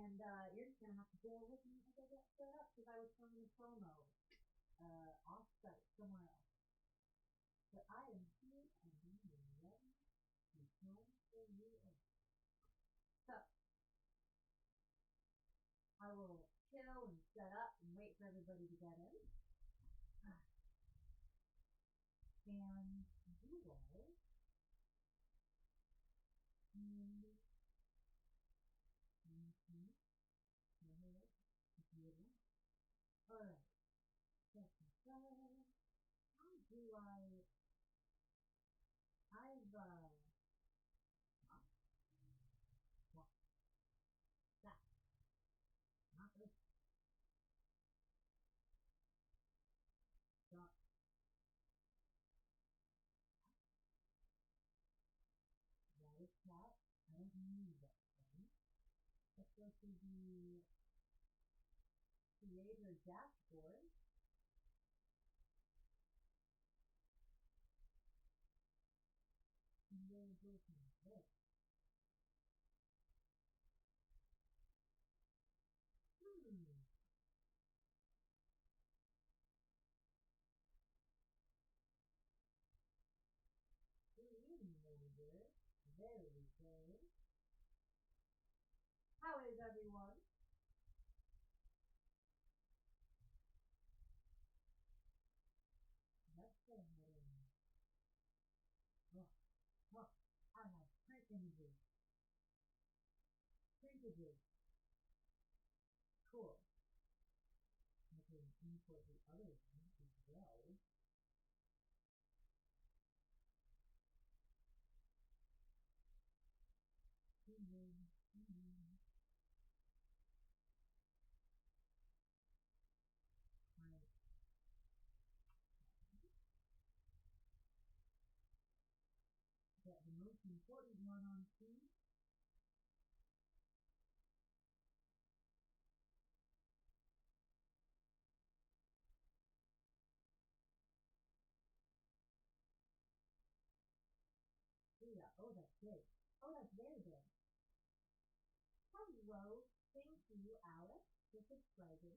And you're just gonna have to bear with me as I get set up because I was filming a promo off-site somewhere else. But I am here and I am ready to film for you all. So I will chill and set up and wait for everybody to get in. And you all Alright. How do I've that. Not this. Dot. That is that. I don't need that thing. Let's go to the creator dashboard. And we'll go from there. There we go. How is everyone? Let's go ahead and I have print images. Cool. I can import the other one as well. Get the most important one on screen. Yeah, oh, that's good. Oh, that's very good. Hello, thank you, Alex, for subscribing.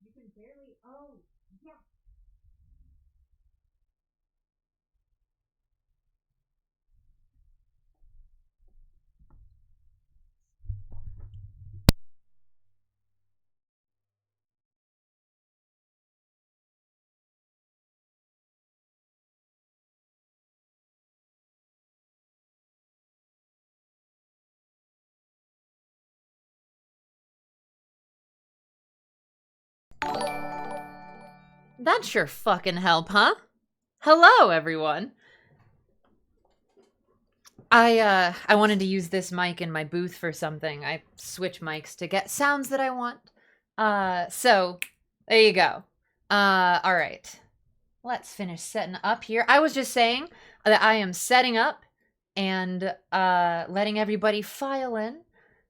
You can barely, oh, yes. That sure fucking help, huh? Hello, everyone. I wanted to use this mic in my booth for something. I switch mics to get sounds that I want. So there you go. All right. Let's finish setting up here. I was just saying that I am setting up and letting everybody file in.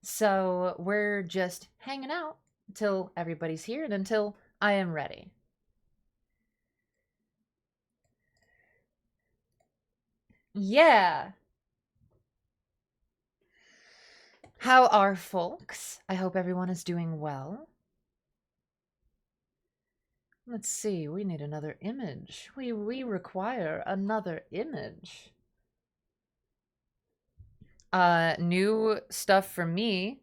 So we're just hanging out until everybody's here and until I am ready. Yeah. How are folks? I hope everyone is doing well. Let's see, we need another image. We require another image. New stuff for me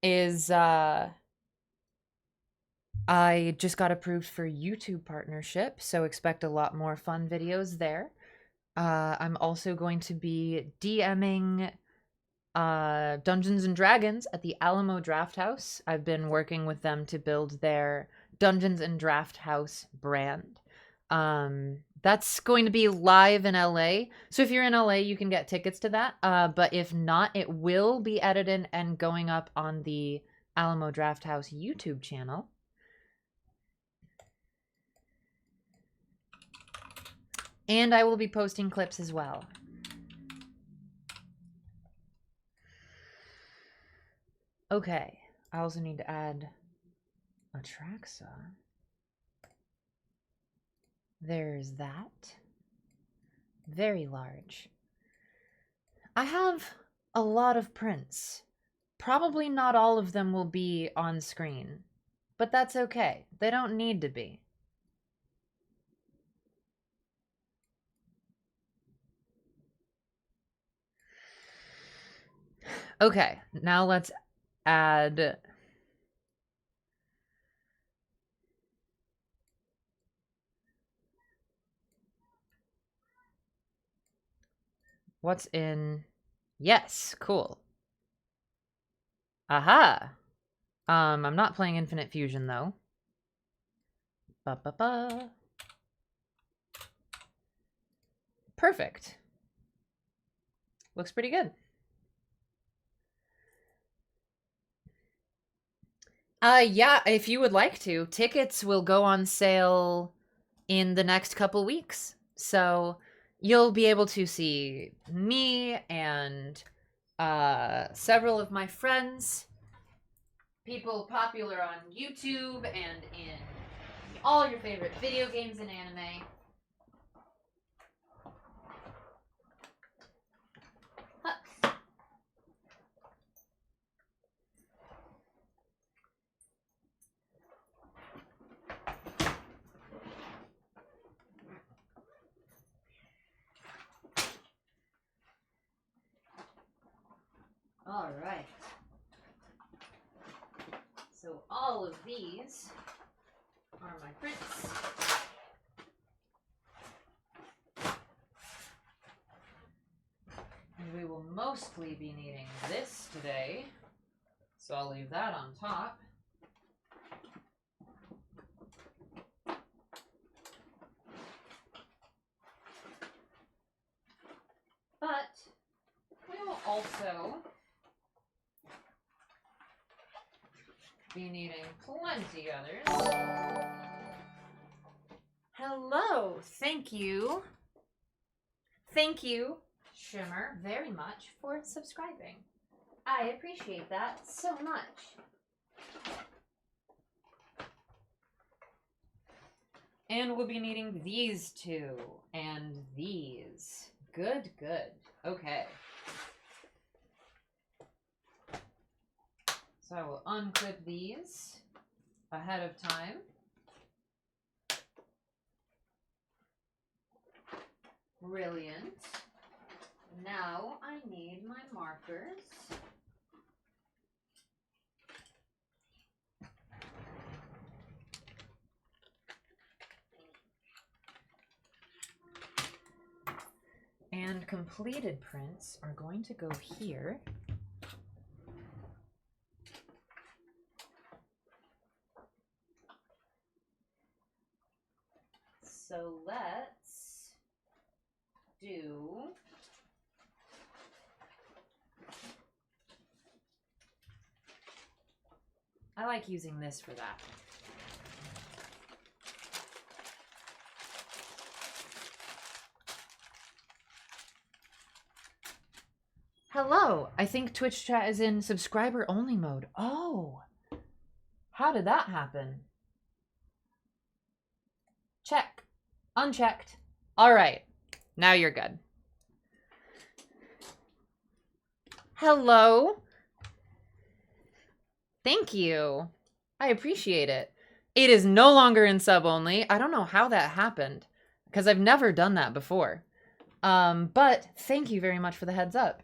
is I just got approved for YouTube partnership, so expect a lot more fun videos there. I'm also going to be DMing Dungeons and Dragons at the Alamo Draft House. I've been working with them to build their Dungeons and Draft House brand. That's going to be live in LA. So if you're in LA, you can get tickets to that. But if not, it will be edited and going up on the Alamo Draft House YouTube channel. And I will be posting clips as well. Okay, I also need to add Atraxa. There's that. Very large. I have a lot of prints. Probably not all of them will be on screen, but that's okay. They don't need to be. Okay, now let's add... What's in... Yes, cool. Aha! I'm not playing Infinite Fusion, though. Ba-ba-ba. Perfect. Looks pretty good. Yeah, if you would like to. Tickets will go on sale in the next couple weeks. So you'll be able to see me and several of my friends, people popular on YouTube and in all your favorite video games and anime. All right. So all of these are my prints. And we will mostly be needing this today. So I'll leave that on top. But we will also be needing plenty others. Hello, thank you. Thank you, Shimmer, very much for subscribing. I appreciate that so much. And we'll be needing these two and these. Good, good. Okay. So I will unclip these ahead of time. Brilliant. Now I need my markers. And completed prints are going to go here. So let's do I like using this for that. Hello, I think Twitch chat is in subscriber only mode. Oh, how did that happen? Check. Unchecked. All right. Now you're good. Hello. Thank you. I appreciate it. It is no longer in sub only. I don't know how that happened because I've never done that before. But thank you very much for the heads up.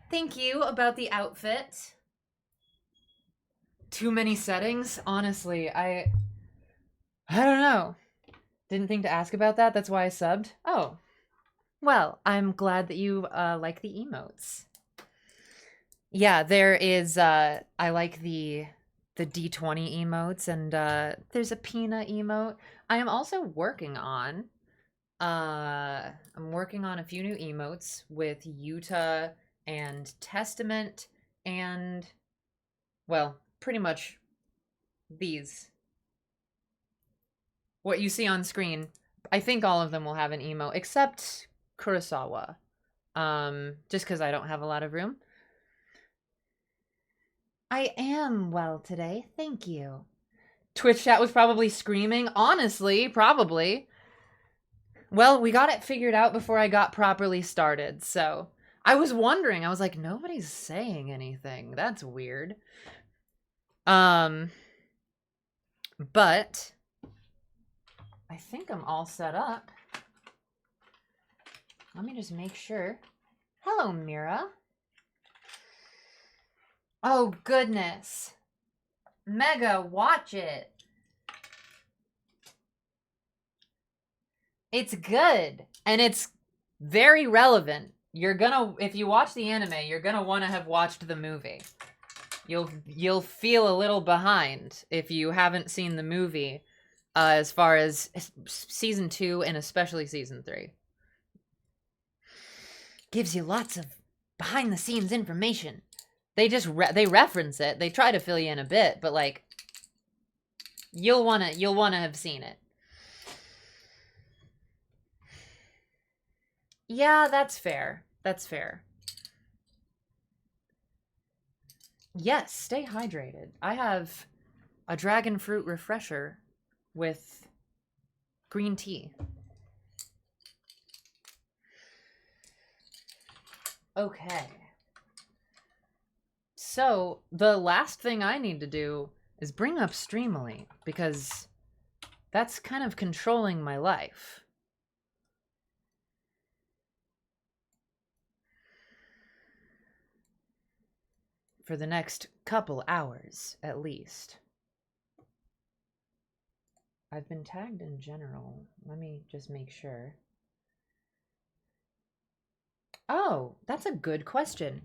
Thank you about the outfit. Too many settings? Honestly, I don't know. Didn't think to ask about that. That's why I subbed. Oh. Well, I'm glad that you like the emotes. Yeah, there is I like the D20 emotes, and there's a Pina emote. I am also working on I'm working on a few new emotes with Utah and Testament and, well, pretty much these. What you see on screen, I think all of them will have an emote, except Kurosawa. Just because I don't have a lot of room. I am well today, thank you. Twitch chat was probably screaming. Honestly, probably. Well, we got it figured out before I got properly started, so... I was wondering, I was like, nobody's saying anything. That's weird. But... I think I'm all set up. Let me just make sure. Hello, Mira. Oh, goodness. Mega, watch it. It's good. And it's very relevant. You're gonna, if you watch the anime, you're gonna want to have watched the movie. You'll feel a little behind if you haven't seen the movie, as far as season 2 and especially season 3. Gives you lots of behind the scenes information. They just they reference it. They try to fill you in a bit, but like you'll want to have seen it. Yeah, that's fair. That's fair. Yes, stay hydrated. I have a dragon fruit refresher with green tea. Okay. So, the last thing I need to do is bring up Streamily, because that's kind of controlling my life. For the next couple hours, at least. I've been tagged in general. Let me just make sure. Oh, that's a good question.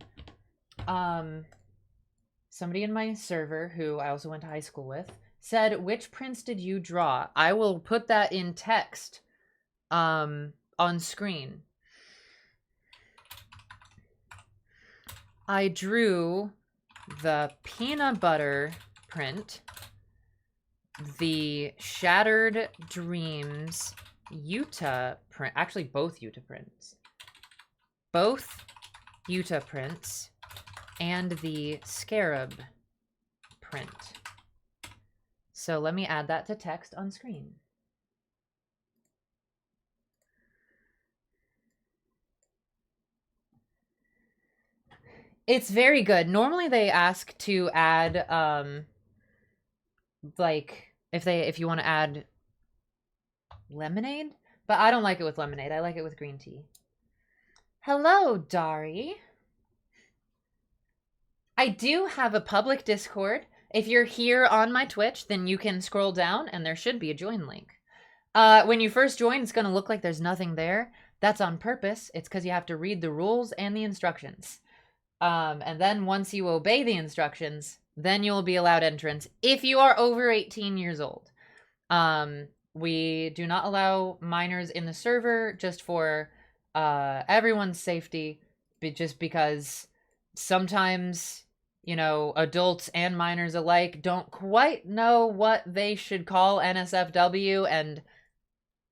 Somebody in my server, who I also went to high school with, said, which prince did you draw? I will put that in text on screen. I drew the peanut butter print, the Shattered Dreams Utah print, actually both Utah prints. Both Utah prints and the Scarab print. So let me add that to text on screen. It's very good. Normally they ask to add like if you want to add lemonade, but I don't like it with lemonade. I like it with green tea. Hello, Dari. I do have a public Discord. If you're here on my Twitch, then you can scroll down and there should be a join link. When you first join, it's going to look like there's nothing there. That's on purpose. It's because you have to read the rules and the instructions. And then once you obey the instructions, then you'll be allowed entrance if you are over 18 years old. We do not allow minors in the server just for everyone's safety, just because sometimes, you know, adults and minors alike don't quite know what they should call NSFW, and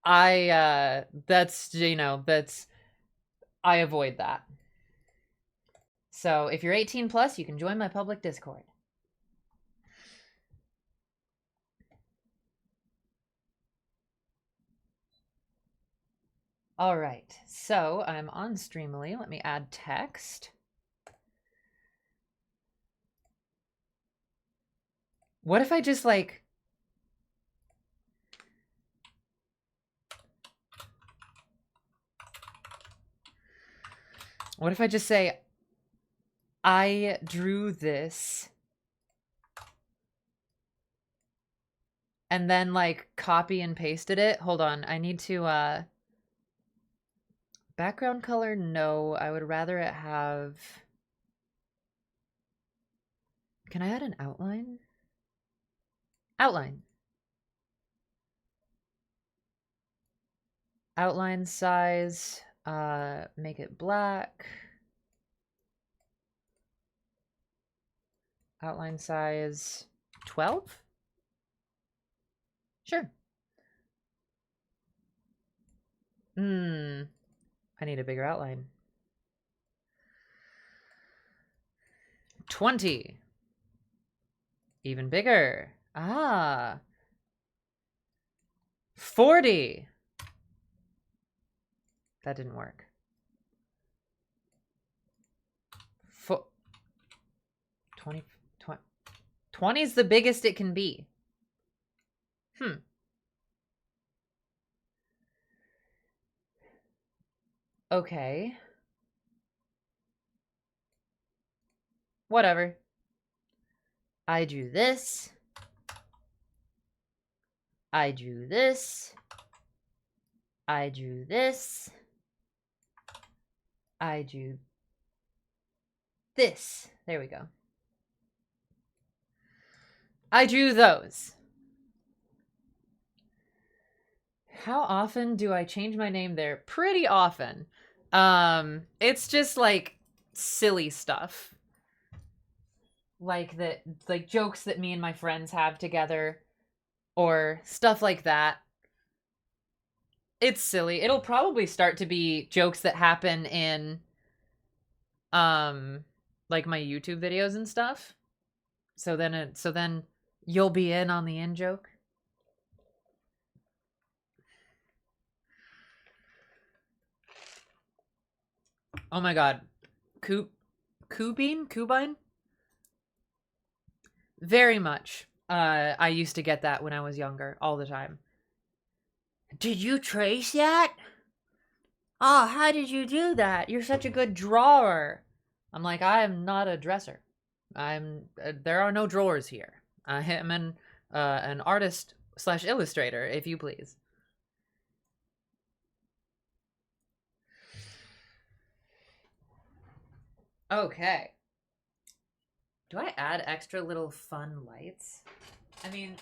I avoid that. So if you're 18 plus, you can join my public Discord. All right, so I'm on Streamily. Let me add text. What if I just like... What if I just say, I drew this, and then like copy and pasted it? Hold on, I need to, background color, no, I would rather it have... Can I add an outline? Outline. Outline size, make it black. Outline size 12? Sure. I need a bigger outline. 20. Even bigger. Ah. 40. That didn't work. 20, 20 is the biggest it can be. Okay. Whatever. I drew this. I drew this. I drew this. I drew this. There we go. I drew those. How often do I change my name there? Pretty often. It's just like silly stuff. Like jokes that me and my friends have together or stuff like that. It's silly. It'll probably start to be jokes that happen in like my YouTube videos and stuff. So then you'll be in on the in joke. Oh my god. Kubine? Very much. I used to get that when I was younger, all the time. Did you trace that? Oh, how did you do that? You're such a good drawer. I'm like, I am not a dresser. There are no drawers here. I am an artist / illustrator, if you please. Okay. Do I add extra little fun lights? I mean,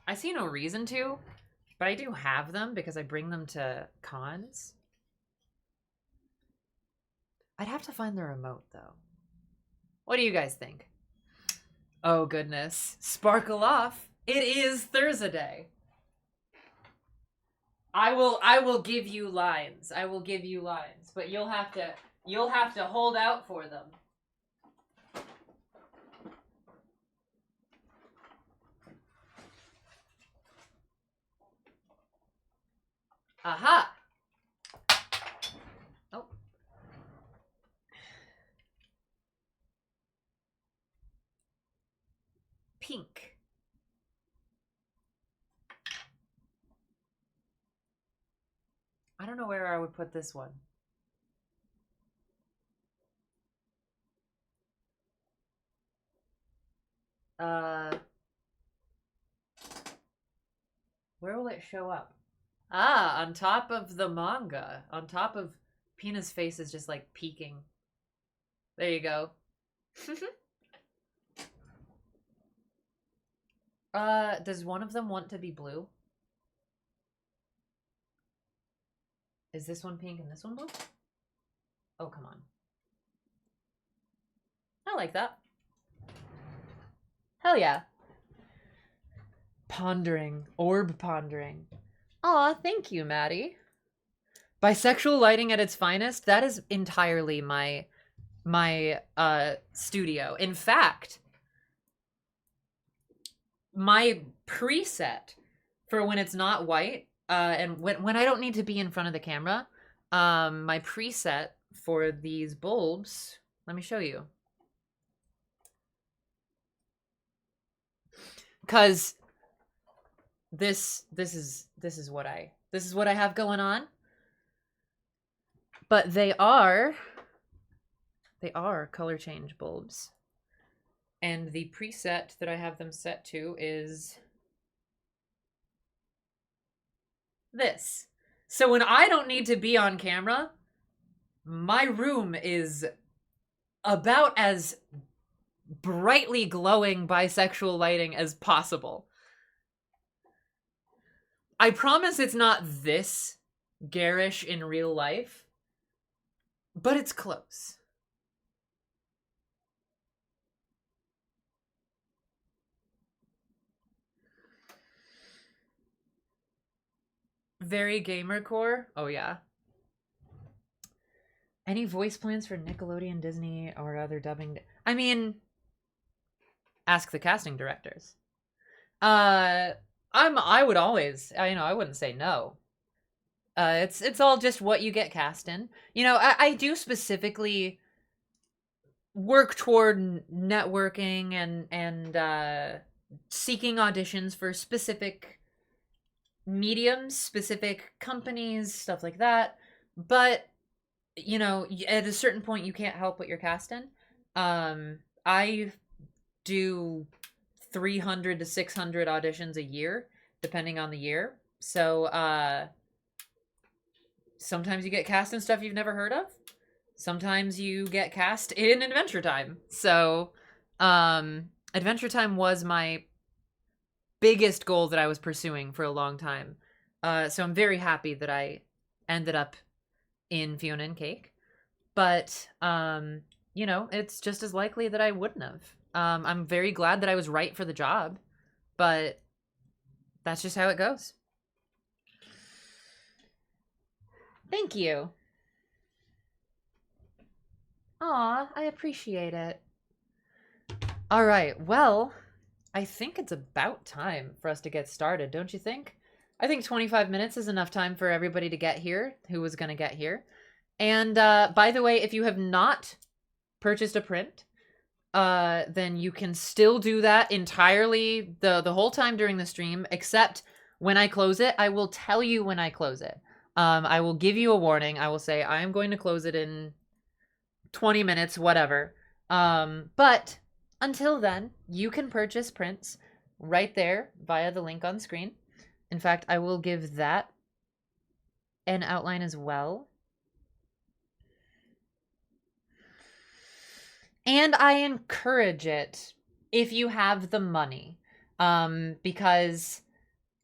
I see no reason to, but I do have them because I bring them to cons. I'd have to find the remote, though. What do you guys think? Oh, goodness. Sparkle off. It is Thursday. I will give you lines. I will give you lines, but you'll have to hold out for them. Aha! Oh. Pink. I don't know where I would put this one. Where will it show up? Ah, on top of the manga. On top of Pina's face is just like peeking. There you go. Does one of them want to be blue? Is this one pink and this one blue? Oh, come on. I like that. Hell yeah. Pondering. Orb pondering. Aw, thank you, Maddie. Bisexual lighting at its finest, that is entirely my studio. In fact, my preset for when it's not white, and when I don't need to be in front of the camera, my preset for these bulbs, let me show you. Cause this is what I have going on. But they are color change bulbs. And the preset that I have them set to is this. So when I don't need to be on camera, my room is about as brightly glowing bisexual lighting as possible. I promise it's not this garish in real life, but it's close. Very gamer core. Oh yeah. Any voice plans for Nickelodeon, Disney, or other dubbing? I mean, Ask the casting directors. I would always, I wouldn't say no. It's all just what you get cast in. You know, I do specifically work toward networking and seeking auditions for specific mediums, specific companies, stuff like that. But you know, at a certain point, you can't help what you're cast in. I do 300 to 600 auditions a year, depending on the year. So sometimes you get cast in stuff you've never heard of. Sometimes you get cast in Adventure Time. So Adventure Time was my biggest goal that I was pursuing for a long time. So I'm very happy that I ended up in Fiona and Cake. But you know, it's just as likely that I wouldn't have. I'm very glad that I was right for the job, but that's just how it goes. Thank you. Aw, I appreciate it. All right, well, I think it's about time for us to get started, don't you think? I think 25 minutes is enough time for everybody to get here who was going to get here. And by the way, if you have not purchased a print, then you can still do that entirely the whole time during the stream, except when I close it. I will tell you when I close it. I will give you a warning. I will say I am going to close it in 20 minutes, whatever. But until then, you can purchase prints right there via the link on screen. In fact, I will give that an outline as well. And I encourage it if you have the money. Because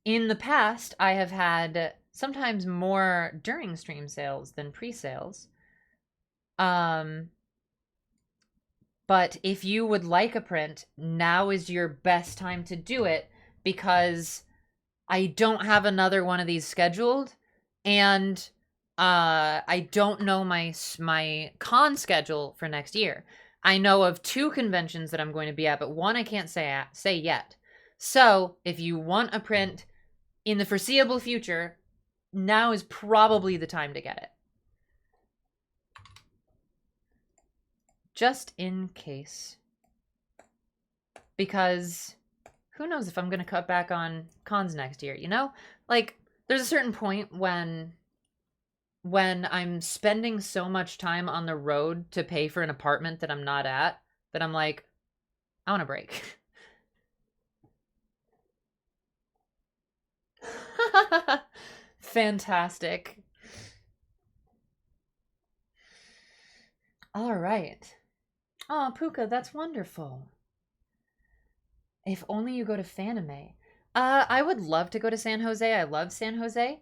in the past, I have had sometimes more during stream sales than pre-sales. But if you would like a print, now is your best time to do it, because I don't have another one of these scheduled, and I don't know my con schedule for next year. I know of 2 conventions that I'm going to be at, but one I can't say yet. So if you want a print in the foreseeable future, now is probably the time to get it. Just in case. Because who knows if I'm going to cut back on cons next year, you know? Like, there's a certain point when I'm spending so much time on the road to pay for an apartment that I'm not at, that I'm like, I want a break. Fantastic. All right. Oh, Puka, that's wonderful. If only you go to Fanime. I would love to go to San Jose. I love San Jose.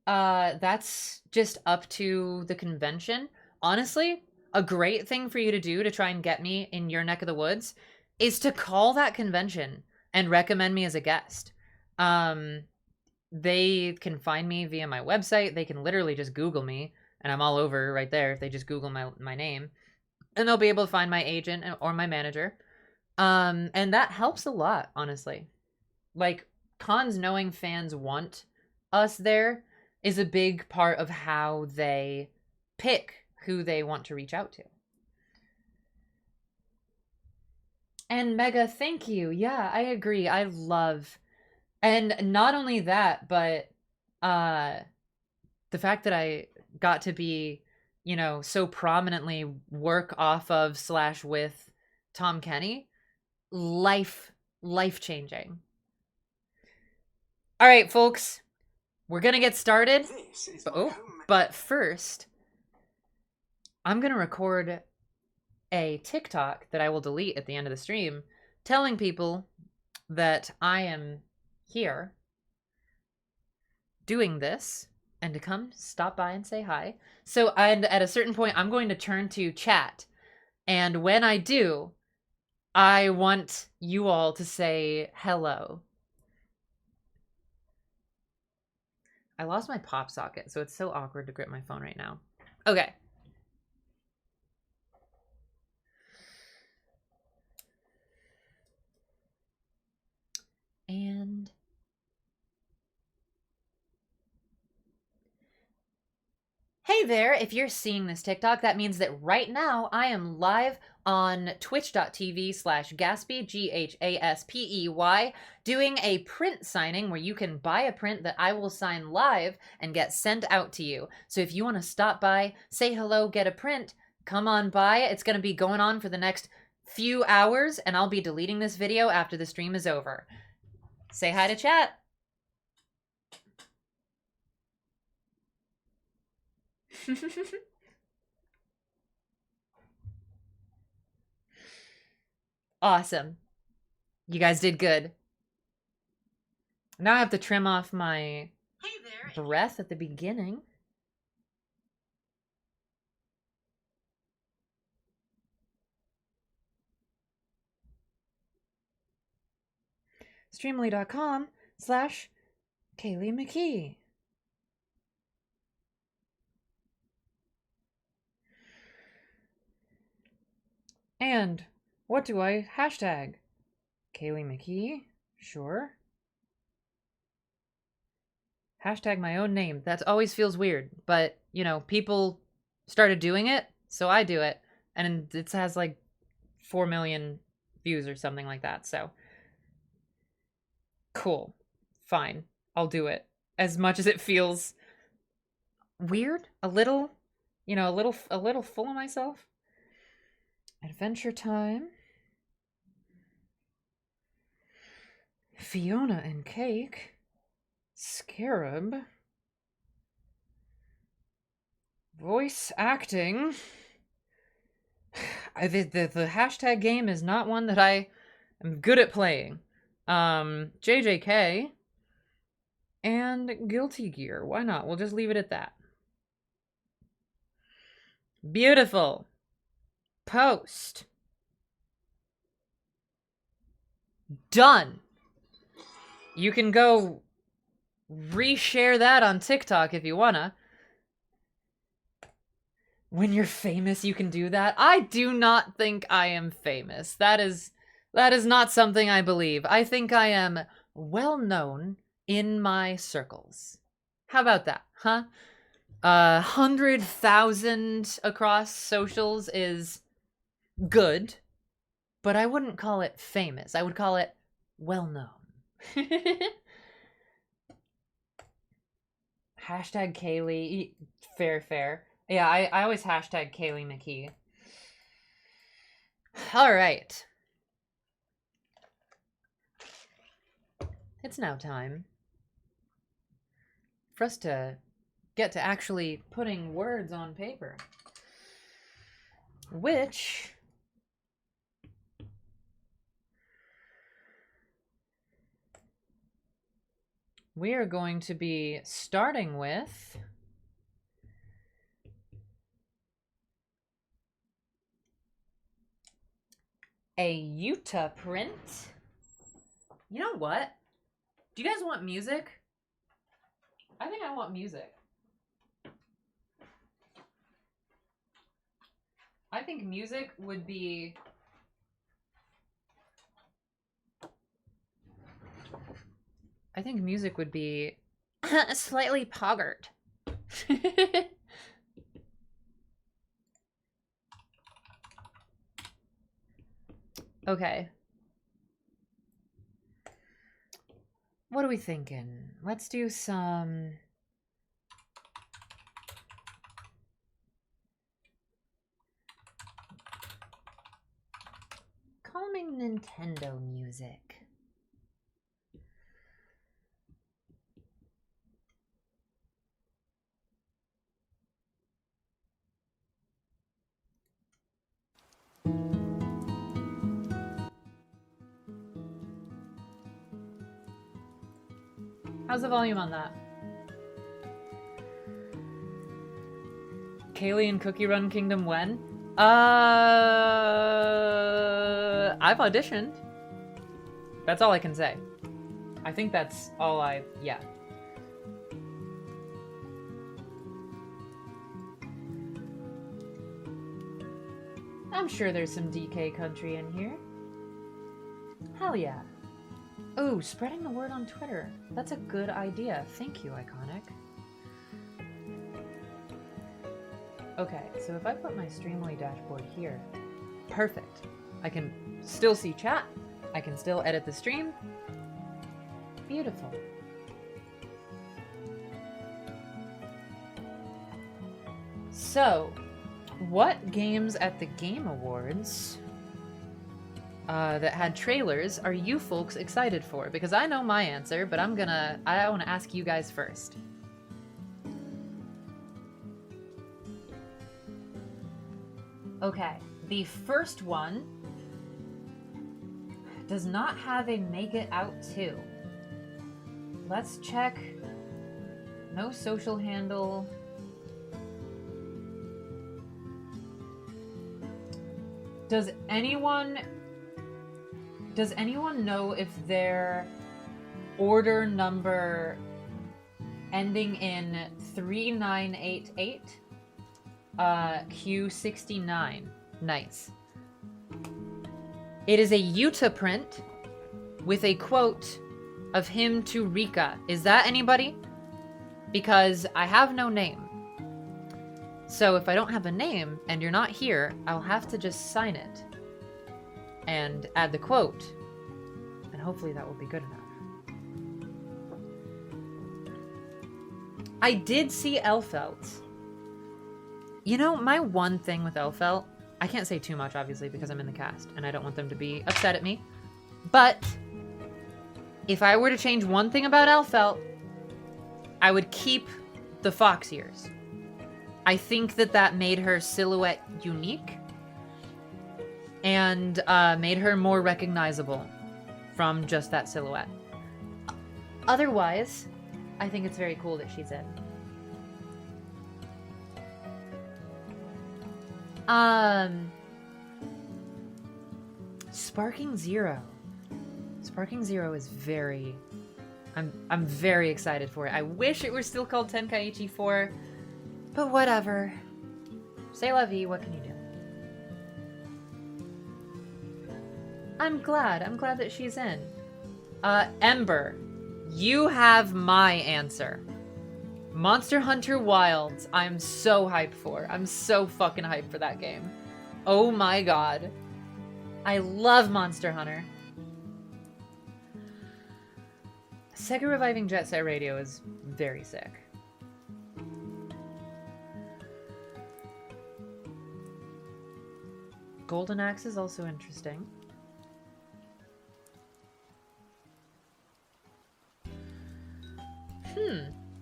That's just up to the convention. Honestly, a great thing for you to do to try and get me in your neck of the woods is to call that convention and recommend me as a guest. They can find me via my website. They can literally just Google me, and I'm all over right there if they just Google my name. And they'll be able to find my agent or my manager. And that helps a lot, honestly. Like, cons knowing fans want us there is a big part of how they pick who they want to reach out to. And Mega, thank you. Yeah, I agree. I love, and not only that, but the fact that I got to be, you know, so prominently work off of / with Tom Kenny, life changing. All right, folks, we're gonna get started. But first, I'm gonna record a TikTok that I will delete at the end of the stream, telling people that I am here doing this and to come stop by and say hi. So, and at a certain point, I'm going to turn to chat. And when I do, I want you all to say hello. I lost my pop socket, so it's so awkward to grip my phone right now. Okay. Hey there, if you're seeing this TikTok, that means that right now I am live on twitch.tv/Gaspy, G-H-A-S-P-E-Y, doing a print signing where you can buy a print that I will sign live and get sent out to you. So if you want to stop by, say hello, get a print, come on by. It's going to be going on for the next few hours, and I'll be deleting this video after the stream is over. Say hi to chat. Awesome. You guys did good. Now I have to trim off my breath at the beginning. Streamily.com/Kayleigh McKee. And what do I hashtag? Kayleigh McKee? Sure. Hashtag my own name. That always feels weird, but, you know, people started doing it, so I do it. And it has like 4 million views or something like that, so. Cool. Fine. I'll do it. As much as it feels weird, a little, you know, a little full of myself. Adventure Time. Fiona and Cake. Scarab. Voice acting. The hashtag game is not one that I am good at playing. JJK. And Guilty Gear. Why not? We'll just leave it at that. Beautiful. Post. Done. You can go reshare that on TikTok if you wanna. When you're famous, you can do that. I do not think I am famous. That is not something I believe. I think I am well known in my circles. How about that, huh? 100,000 across socials is good, but I wouldn't call it famous. I would call it well known. Hashtag Kayleigh. Fair. Yeah, I always hashtag Kayleigh McKee. All right. It's now time for us to get to actually putting words on paper, which we are going to be starting with a Utah print. You know what? Do you guys want music? I think I want music. I think music would be slightly poggart. Okay. What are we thinking? Let's do some calming Nintendo music. How's the volume on that? Kayleigh and Cookie Run Kingdom when? I've auditioned. That's all I can say. I think that's all yeah. I'm sure there's some DK country in here. Hell yeah. Ooh, spreading the word on Twitter. That's a good idea. Thank you, Iconic. Okay, so if I put my Streamily dashboard here, perfect. I can still see chat. I can still edit the stream. Beautiful. So, what games at the Game Awards that had trailers are you folks excited for? Because I know my answer, but I want to ask you guys first. Okay, the first one does not have a Make It Out 2. Let's check. No social handle. Does anyone know if their order number ending in 3988 Q69? Nice. It is a Utah print with a quote of him to Rika. Is that anybody? Because I have no name. So if I don't have a name and you're not here, I'll have to just sign it and add the quote. And hopefully that will be good enough. I did see Elfelt. You know, my one thing with Elfelt, I can't say too much, obviously, because I'm in the cast, and I don't want them to be upset at me. But if I were to change one thing about Elfelt, I would keep the fox ears. I think that made her silhouette unique and made her more recognizable from just that silhouette. Otherwise, I think it's very cool that she's in. Sparking Zero. Sparking Zero is very... I'm very excited for it. I wish it were still called Tenkaichi 4, but whatever. C'est la vie, what can you do? I'm glad that she's in. Ember, you have my answer. Monster Hunter Wilds, I'm so hyped for. I'm so fucking hyped for that game. Oh my god. I love Monster Hunter. Sega reviving Jet Set Radio is very sick. Golden Axe is also interesting.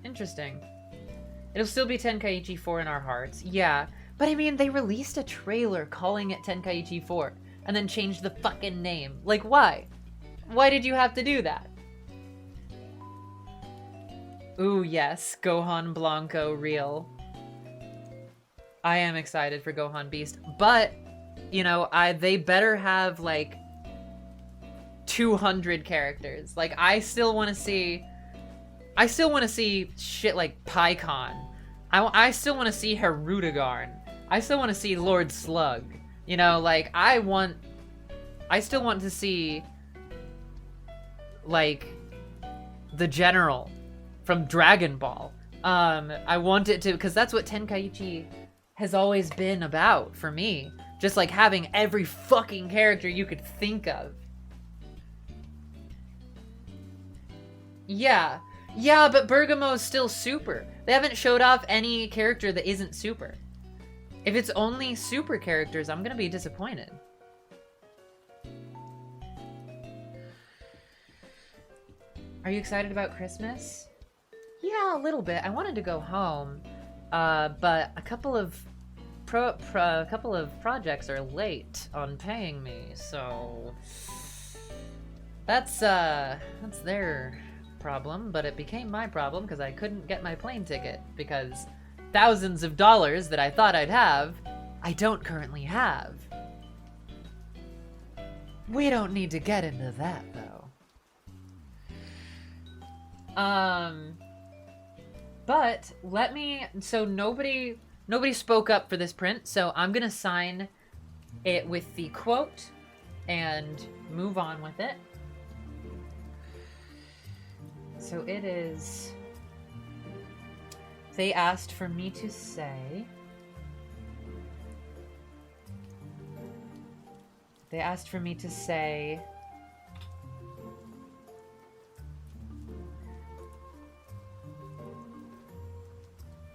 Interesting. It'll still be Tenkaichi 4 in our hearts. Yeah, but I mean, they released a trailer calling it Tenkaichi 4 and then changed the fucking name. Like, why? Why did you have to do that? Ooh, yes, Gohan Blanco real. I am excited for Gohan Beast, but, you know, they better have, like, 200 characters. Like, I still want to see shit like PyCon. I still want to see Hirudegarn. I still want to see Lord Slug. You know, like, I still want to see, like, the General from Dragon Ball. I want it to, because that's what Tenkaichi has always been about for me. Just, like, having every fucking character you could think of. Yeah. Yeah, but Bergamo's still super. They haven't showed off any character that isn't super. If it's only super characters, I'm gonna be disappointed. Are you excited about Christmas? Yeah, a little bit. I wanted to go home, but a couple of projects are late on paying me, so that's their problem, but it became my problem because I couldn't get my plane ticket because thousands of dollars that I thought I'd have, I don't currently have. We don't need to get into that, though. But so nobody spoke up for this print, so I'm gonna sign it with the quote and move on with it. So it is, they asked for me to say, They asked for me to say...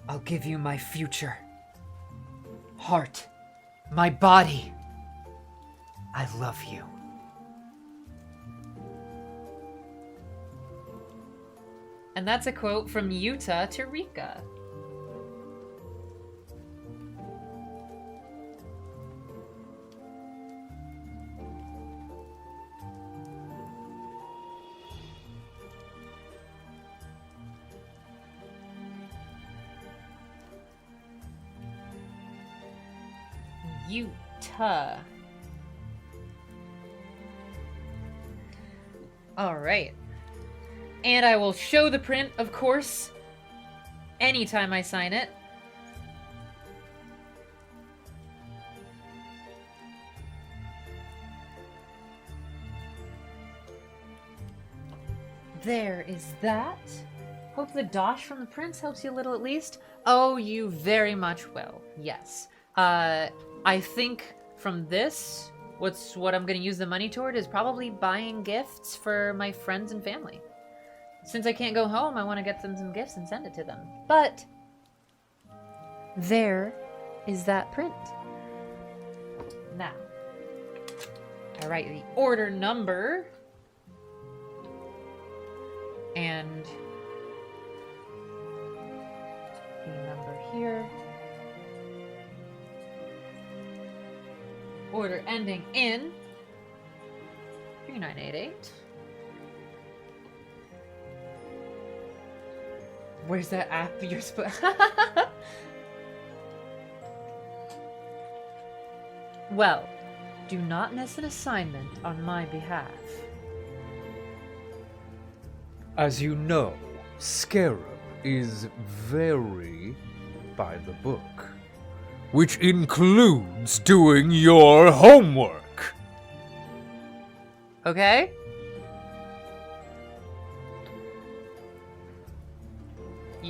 I'll give you my future. Heart. My body. I love you. And that's a quote from Utah to Rika. Utah. All right. And I will show the print, of course, anytime I sign it. There is that. Hope the dosh from the prints helps you a little at least. Oh, you very much will. Yes. I think from this, what I'm going to use the money toward is probably buying gifts for my friends and family. Since I can't go home, I want to get them some gifts and send it to them. But there is that print. Now, I write the order number and the number here. Order ending in 3988. Where's that app you're supposed? Well, do not miss an assignment on my behalf. As you know, Scarab is very by the book, which includes doing your homework. Okay.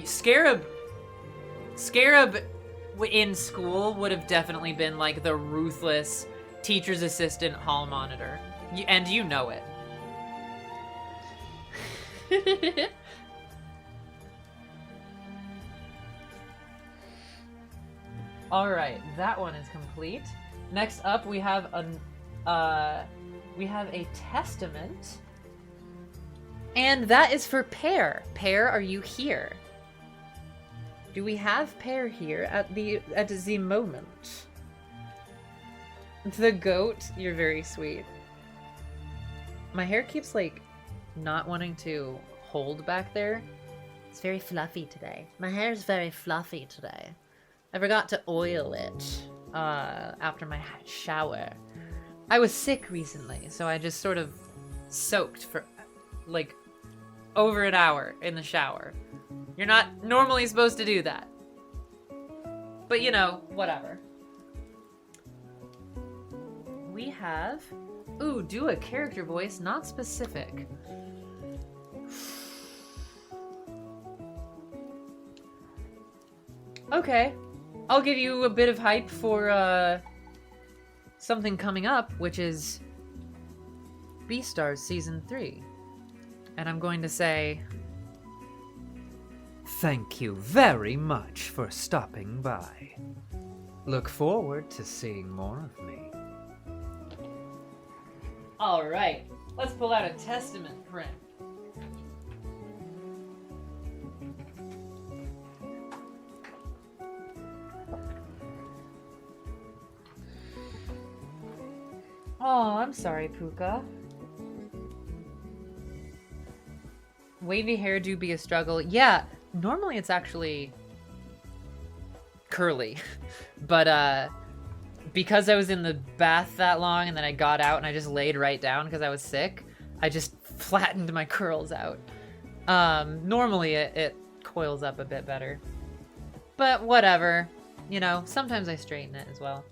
Scarab in school would have definitely been like the ruthless teacher's assistant hall monitor. And you know it. All right, that one is complete. Next up, we have a testament, and that is for Pear. Pear, are you here? Do we have Pear here at the moment? The goat, you're very sweet. My hair keeps like not wanting to hold back there. It's very fluffy today. My hair is very fluffy today. I forgot to oil it after my shower. I was sick recently, so I just sort of soaked for like over an hour in the shower. You're not normally supposed to do that. But you know, whatever. We have... Ooh, do a character voice, not specific. Okay. I'll give you a bit of hype for something coming up, which is Beastars Season 3. And I'm going to say... Thank you very much for stopping by. Look forward to seeing more of me. Alright, let's pull out a testament print. Oh, I'm sorry, Puka. Wavy hair do be a struggle. Yeah, normally it's actually curly. But because I was in the bath that long and then I got out and I just laid right down because I was sick, I just flattened my curls out. Normally it coils up a bit better. But whatever. You know, sometimes I straighten it as well.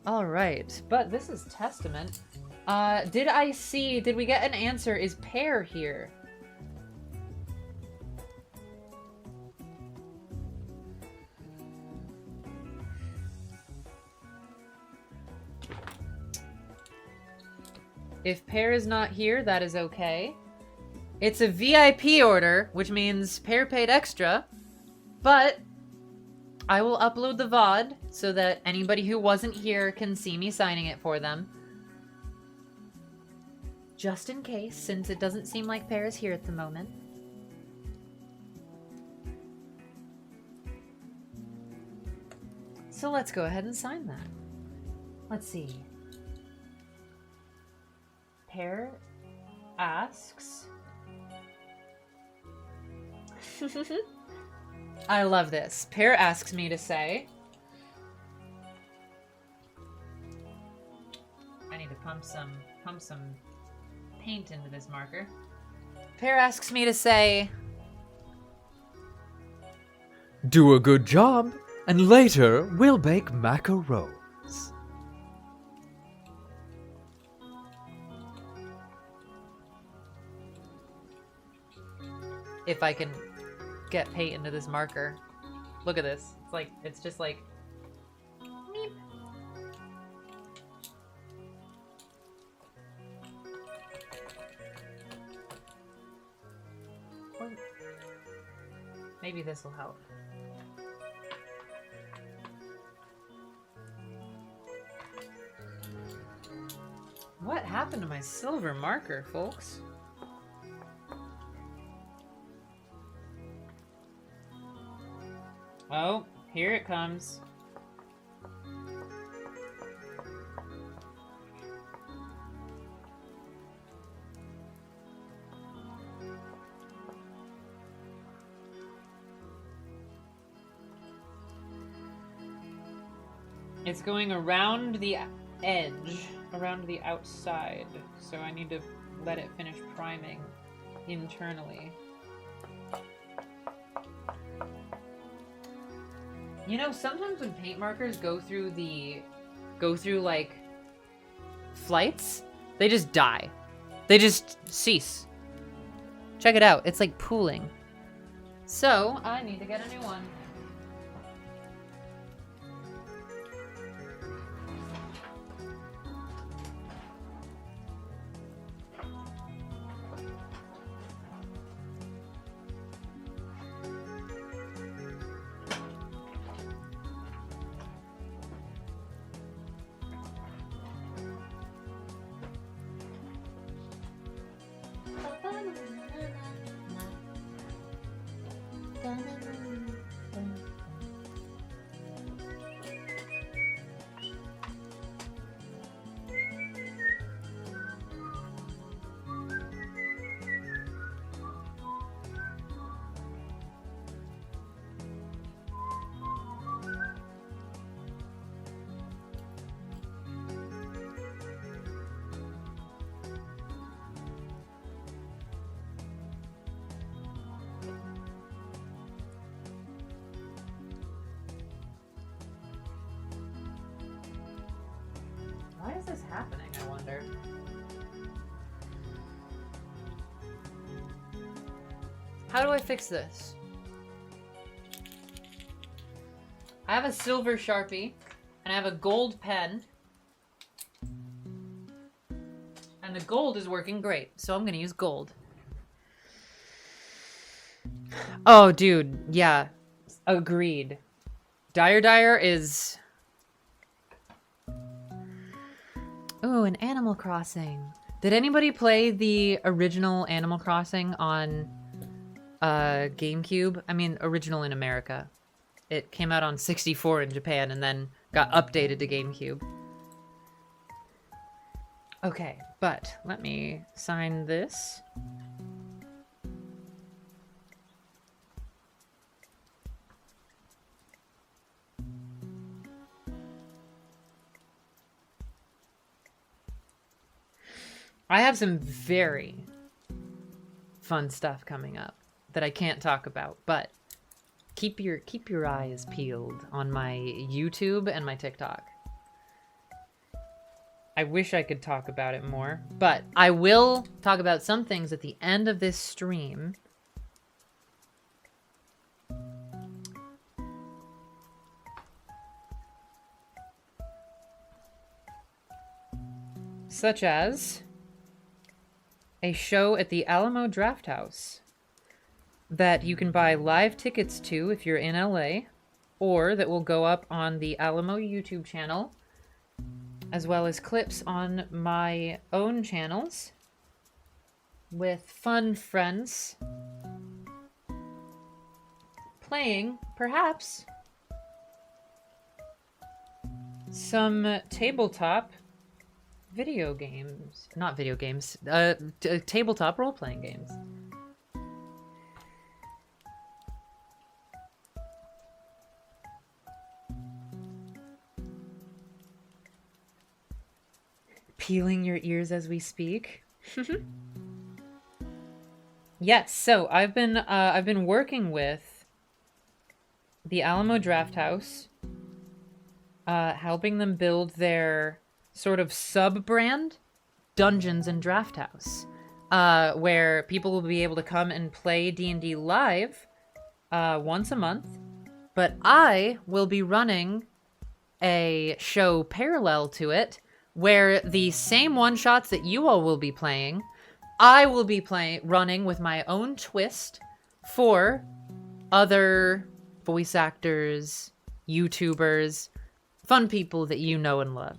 Alright, but this is Testament. Did we get an answer? Is Pear here? If Pear is not here, that is okay. It's a VIP order, which means Pear paid extra, but I will upload the VOD so that anybody who wasn't here can see me signing it for them. Just in case, since it doesn't seem like Pear is here at the moment. So let's go ahead and sign that. Let's see. Pear asks... I love this. Pear asks me to say... I need to pump some paint into this marker. Pear asks me to say... Do a good job, and later we'll bake macarons. If I can get paint into this marker. Look at this. It's just like... Meep. Maybe this will help. What happened to my silver marker, folks? Oh, here it comes. It's going around the edge, around the outside, so I need to let it finish priming internally. You know, sometimes when paint markers go through like flights, they just die. They just cease. Check it out. It's like pooling. So I need to get a new one. Why is this happening, I wonder? How do I fix this? I have a silver Sharpie, and I have a gold pen. And the gold is working great, so I'm gonna use gold. Oh, dude, yeah. Agreed. Dire is... Ooh, an Animal Crossing. Did anybody play the original Animal Crossing on GameCube? I mean, original in America. It came out on 64 in Japan and then got updated to GameCube. Okay, but let me sign this. I have some very fun stuff coming up that I can't talk about, but keep your eyes peeled on my YouTube and my TikTok. I wish I could talk about it more, but I will talk about some things at the end of this stream. Such as a show at the Alamo Draft House that you can buy live tickets to if you're in LA, or that will go up on the Alamo YouTube channel, as well as clips on my own channels with fun friends playing, perhaps, some tabletop video games. Not video games, tabletop role-playing games. Peeling your ears as we speak. Yes, so I've been working with the Alamo Draft House, helping them build their sort of sub-brand, Dungeons and Draft House, where people will be able to come and play D&D live once a month, but I will be running a show parallel to it, where the same one-shots that you all will be playing, I will be running with my own twist for other voice actors, YouTubers, fun people that you know and love.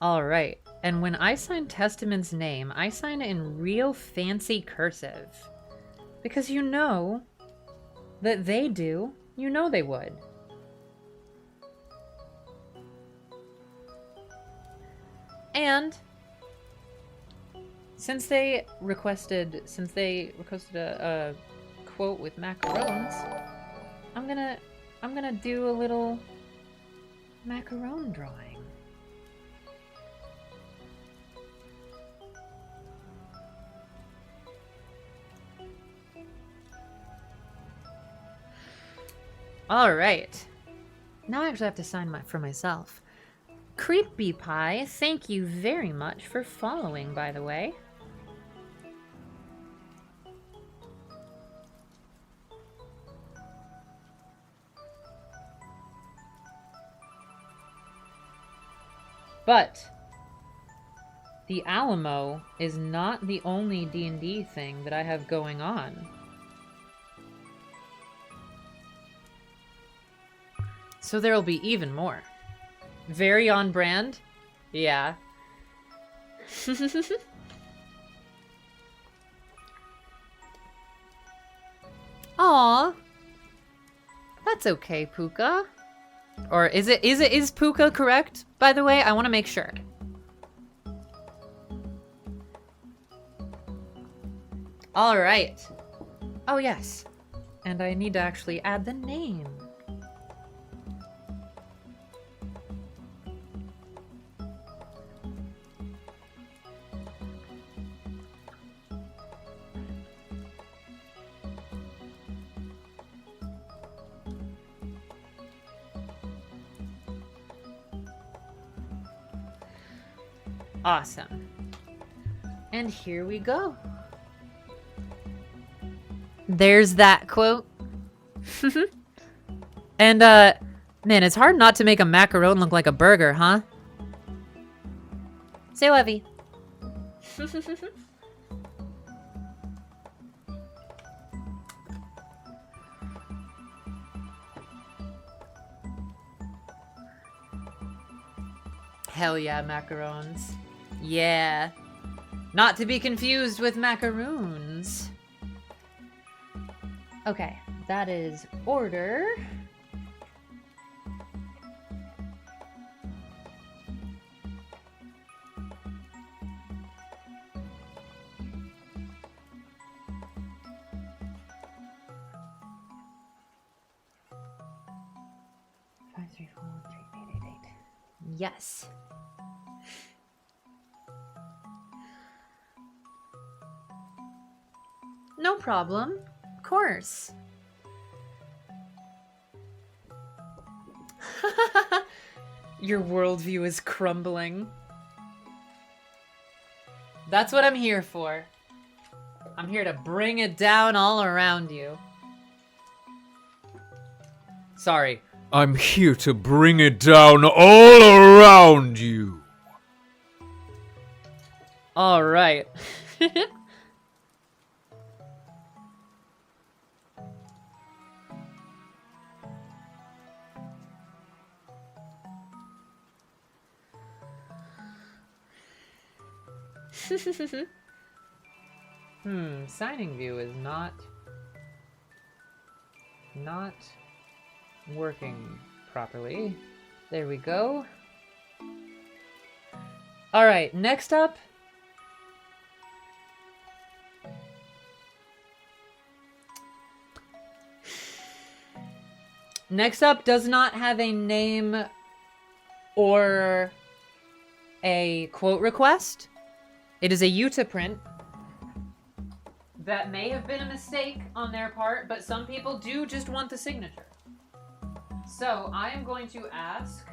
All right. And when I sign Testament's name, I sign it in real fancy cursive. Because you know that they do. You know they would. And since they requested a quote with macarons, I'm gonna do a little macaron drawing. All right. Now I actually have to sign for myself. Creepy Pie, thank you very much for following, by the way. But the Alamo is not the only D&D thing that I have going on. So there'll be even more. Very on brand? Yeah. Aw. That's okay, Puka. Or is Puka correct, by the way? I want to make sure. All right. Oh, yes. And I need to actually add the name. Awesome. And here we go. There's that quote. And, man, it's hard not to make a macaron look like a burger, huh? Say levy. Hell yeah, macarons. Yeah. Not to be confused with macaroons. Okay, that is order. Yes. No problem. Of course. Your worldview is crumbling. That's what I'm here for. I'm here to bring it down all around you. Sorry. I'm here to bring it down all around you. All right. Signing view is not working properly. There we go. All right, next up. Next up does not have a name or a quote request. It is a Utah print. That may have been a mistake on their part, but some people do just want the signature. So I am going to ask...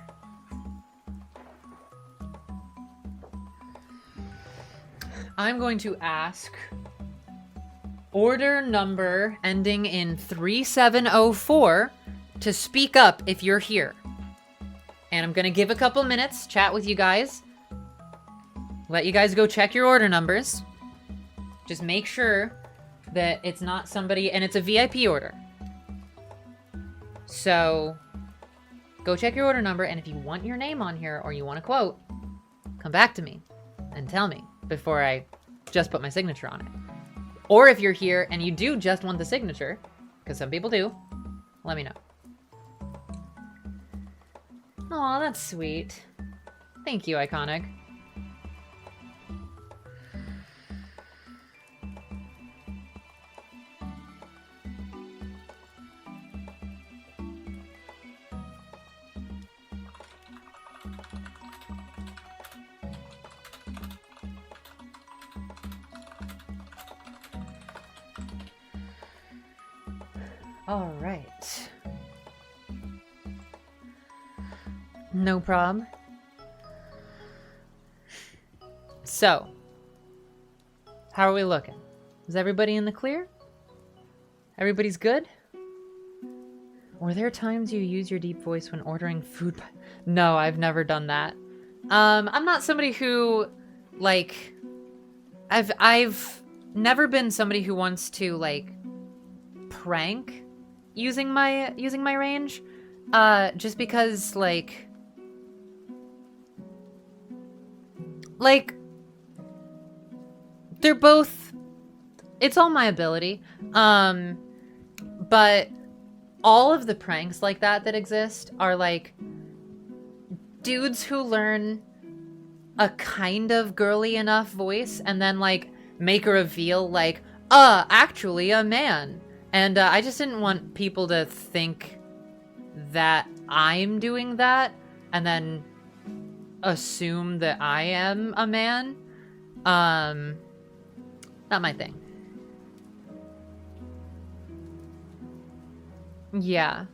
order number ending in 3704 to speak up if you're here. And I'm going to give a couple minutes, chat with you guys. Let you guys go check your order numbers. Just make sure that it's not somebody, and it's a VIP order. So, go check your order number, and if you want your name on here, or you want a quote, come back to me and tell me before I just put my signature on it. Or if you're here and you do just want the signature, because some people do, let me know. Aw, that's sweet. Thank you, Iconic. All right. No problem. So, how are we looking? Is everybody in the clear? Everybody's good? Were there times you use your deep voice when ordering food? No, I've never done that. I'm not somebody who, like, I've never been somebody who wants to, like, prank using my range, just because like they're both, it's all my ability, but all of the pranks like that exist are like dudes who learn a kind of girly enough voice and then like make a reveal like, actually a man. And I just didn't want people to think that I'm doing that and then assume that I am a man. Not my thing. Yeah.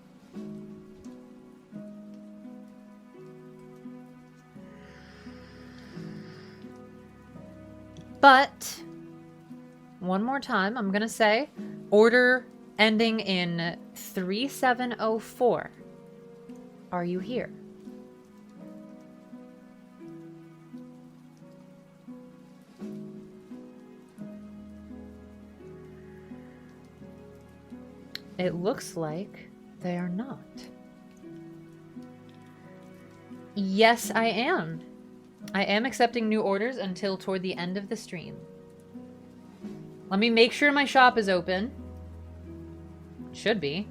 But one more time, I'm gonna say order ending in 3704. Are you here? It looks like they are not. Yes, I am. I am accepting new orders until toward the end of the stream. Let me make sure my shop is open. It should be.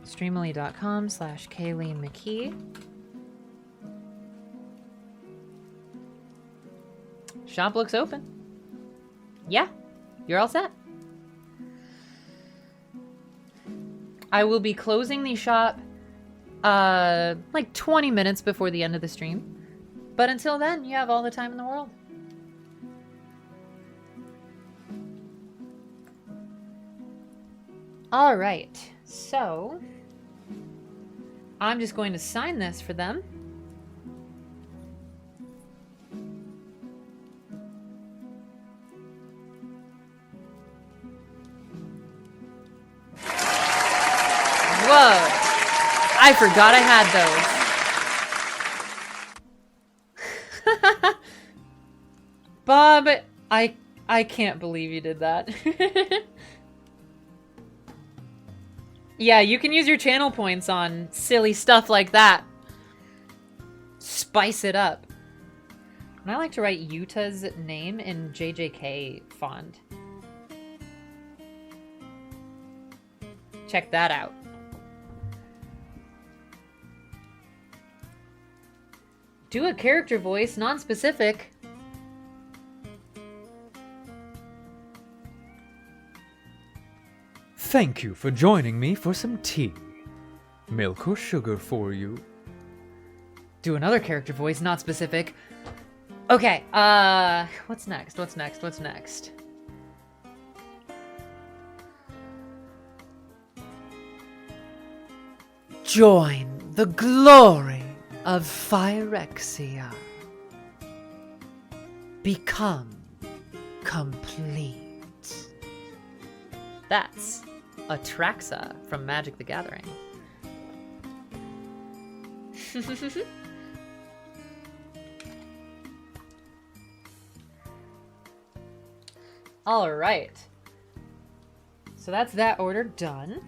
Streamily.com/Kayleigh McKee. Shop looks open. Yeah, you're all set. I will be closing the shop like 20 minutes before the end of the stream. But until then, you have all the time in the world. All right, so I'm just going to sign this for them. Whoa! I forgot I had those. Bob, I can't believe you did that. Yeah, you can use your channel points on silly stuff like that. Spice it up. And I like to write Yuta's name in JJK font. Check that out. Do a character voice, non-specific. Thank you for joining me for some tea. Milk or sugar for you? Do another character voice, not specific. Okay, what's next? What's next? What's next? Join the glory of Phyrexia. Become complete. That's Atraxa from Magic the Gathering. All right. So that's that order done.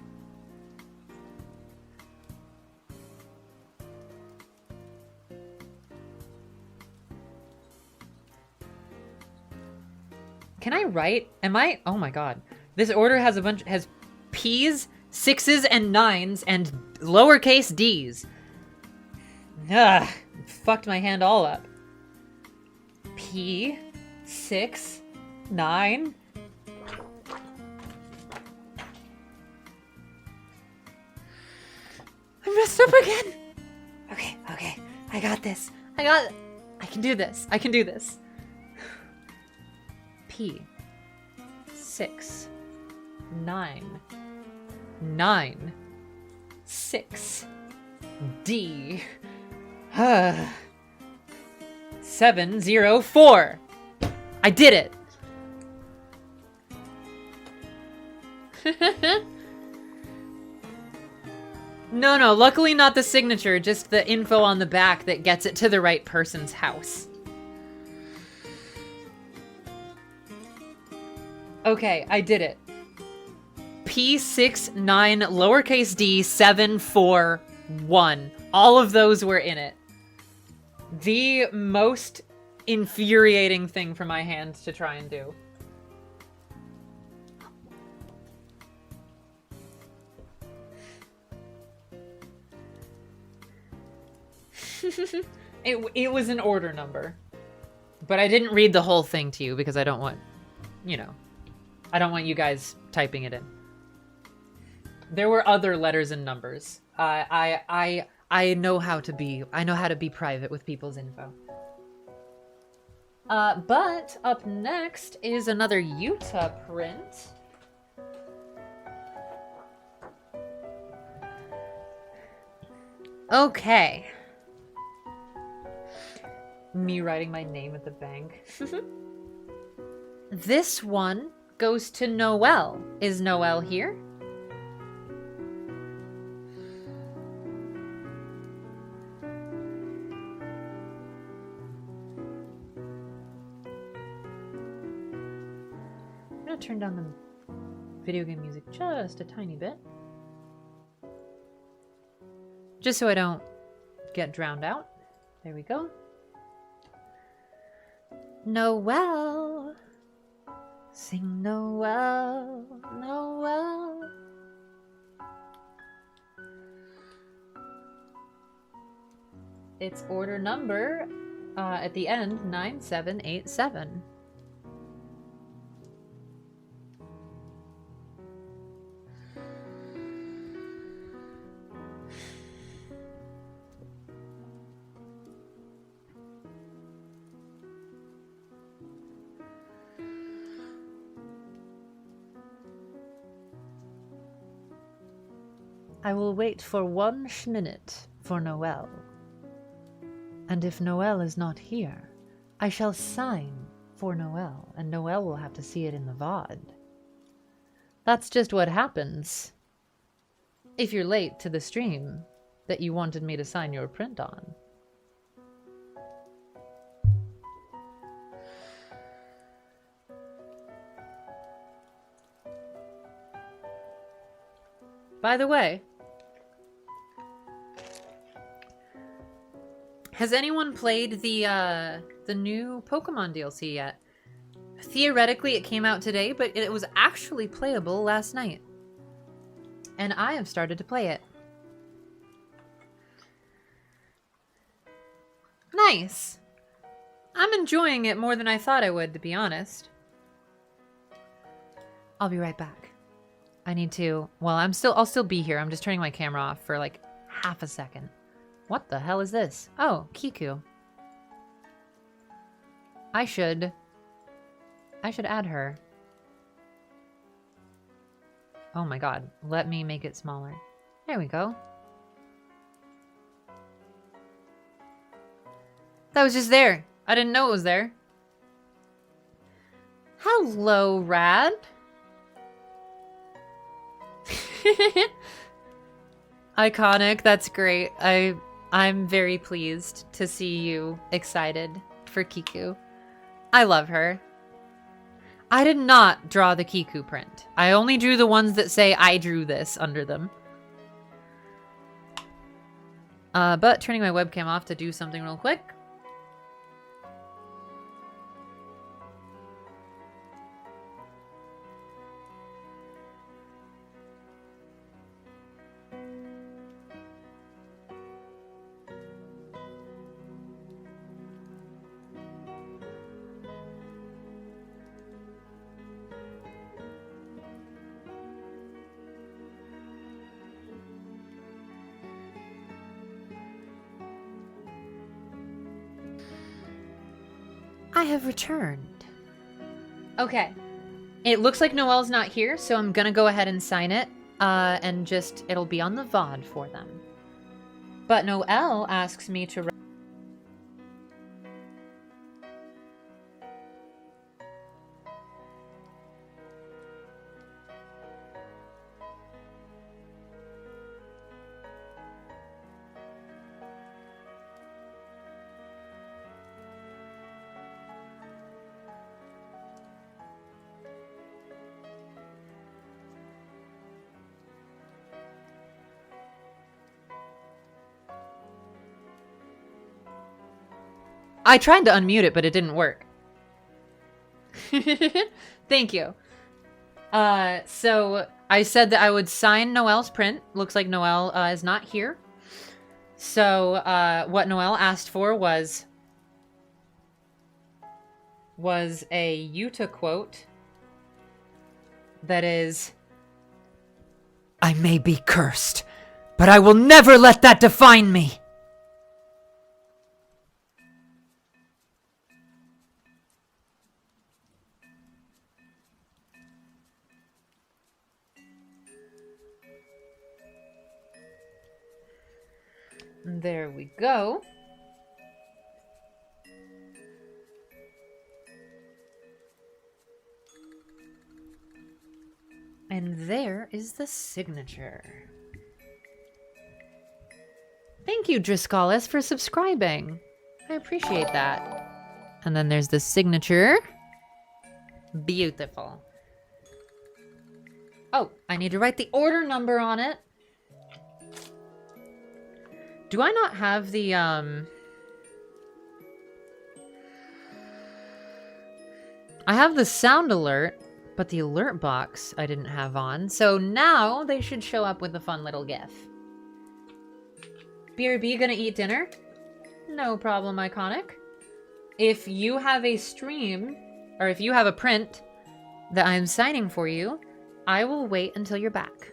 Can I write? Oh my god. This order has has P's, 6s, and 9s, and lowercase d's. Ugh, fucked my hand all up. P, 6, 9. I messed up again. Okay. I got this. I can do this. I can do this. P, 6, 9, 9, 6, D, 7, 0, 4. I did it. No, luckily not the signature, just the info on the back that gets it to the right person's house. Okay, I did it. P6, 9, lowercase d, 7, 4, 1. All of those were in it. The most infuriating thing for my hand to try and do. It was an order number. But I didn't read the whole thing to you because I don't want, you know, I don't want you guys typing it in. There were other letters and numbers. I know how to be private with people's info. But up next is another Yuta print. Okay. Me writing my name at the bank. This one goes to Noelle. Is Noelle here? I'm gonna turn down the video game music just a tiny bit. Just so I don't get drowned out. There we go. Noelle. Sing Noelle, Noelle. It's order number, at the end, 9787. I will wait for 1 minute for Noelle. And if Noelle is not here, I shall sign for Noelle, and Noelle will have to see it in the VOD. That's just what happens if you're late to the stream that you wanted me to sign your print on. By the way, has anyone played the new Pokemon DLC yet? Theoretically, it came out today, but it was actually playable last night. And I have started to play it. Nice. I'm enjoying it more than I thought I would, to be honest. I'll be right back. I need to... Well, I'll still be here. I'm just turning my camera off for like half a second. What the hell is this? Oh, Kiku. I should add her. Oh my god. Let me make it smaller. There we go. That was just there. I didn't know it was there. Hello, Rad. Iconic. That's great. I'm very pleased to see you excited for Kiku. I love her. I did not draw the Kiku print. I only drew the ones that say I drew this under them. But turning my webcam off to do something real quick. I have returned. Okay. It looks like Noelle's not here, so I'm gonna go ahead and sign it. And just, it'll be on the VOD for them. But Noelle asks me to... I tried to unmute it, but it didn't work. Thank you. So I said that I would sign Noelle's print. Looks like Noelle is not here. So what Noelle asked for was a Yuta quote that is, "I may be cursed, but I will never let that define me." There we go. And there is the signature. Thank you, Driscollus, for subscribing. I appreciate that. And then there's the signature. Beautiful. Oh, I need to write the order number on it. Do I not have the, I have the sound alert, but the alert box I didn't have on. So now they should show up with a fun little GIF. BRB gonna eat dinner? No problem, Iconic. If you have a stream, or if you have a print that I'm signing for you, I will wait until you're back.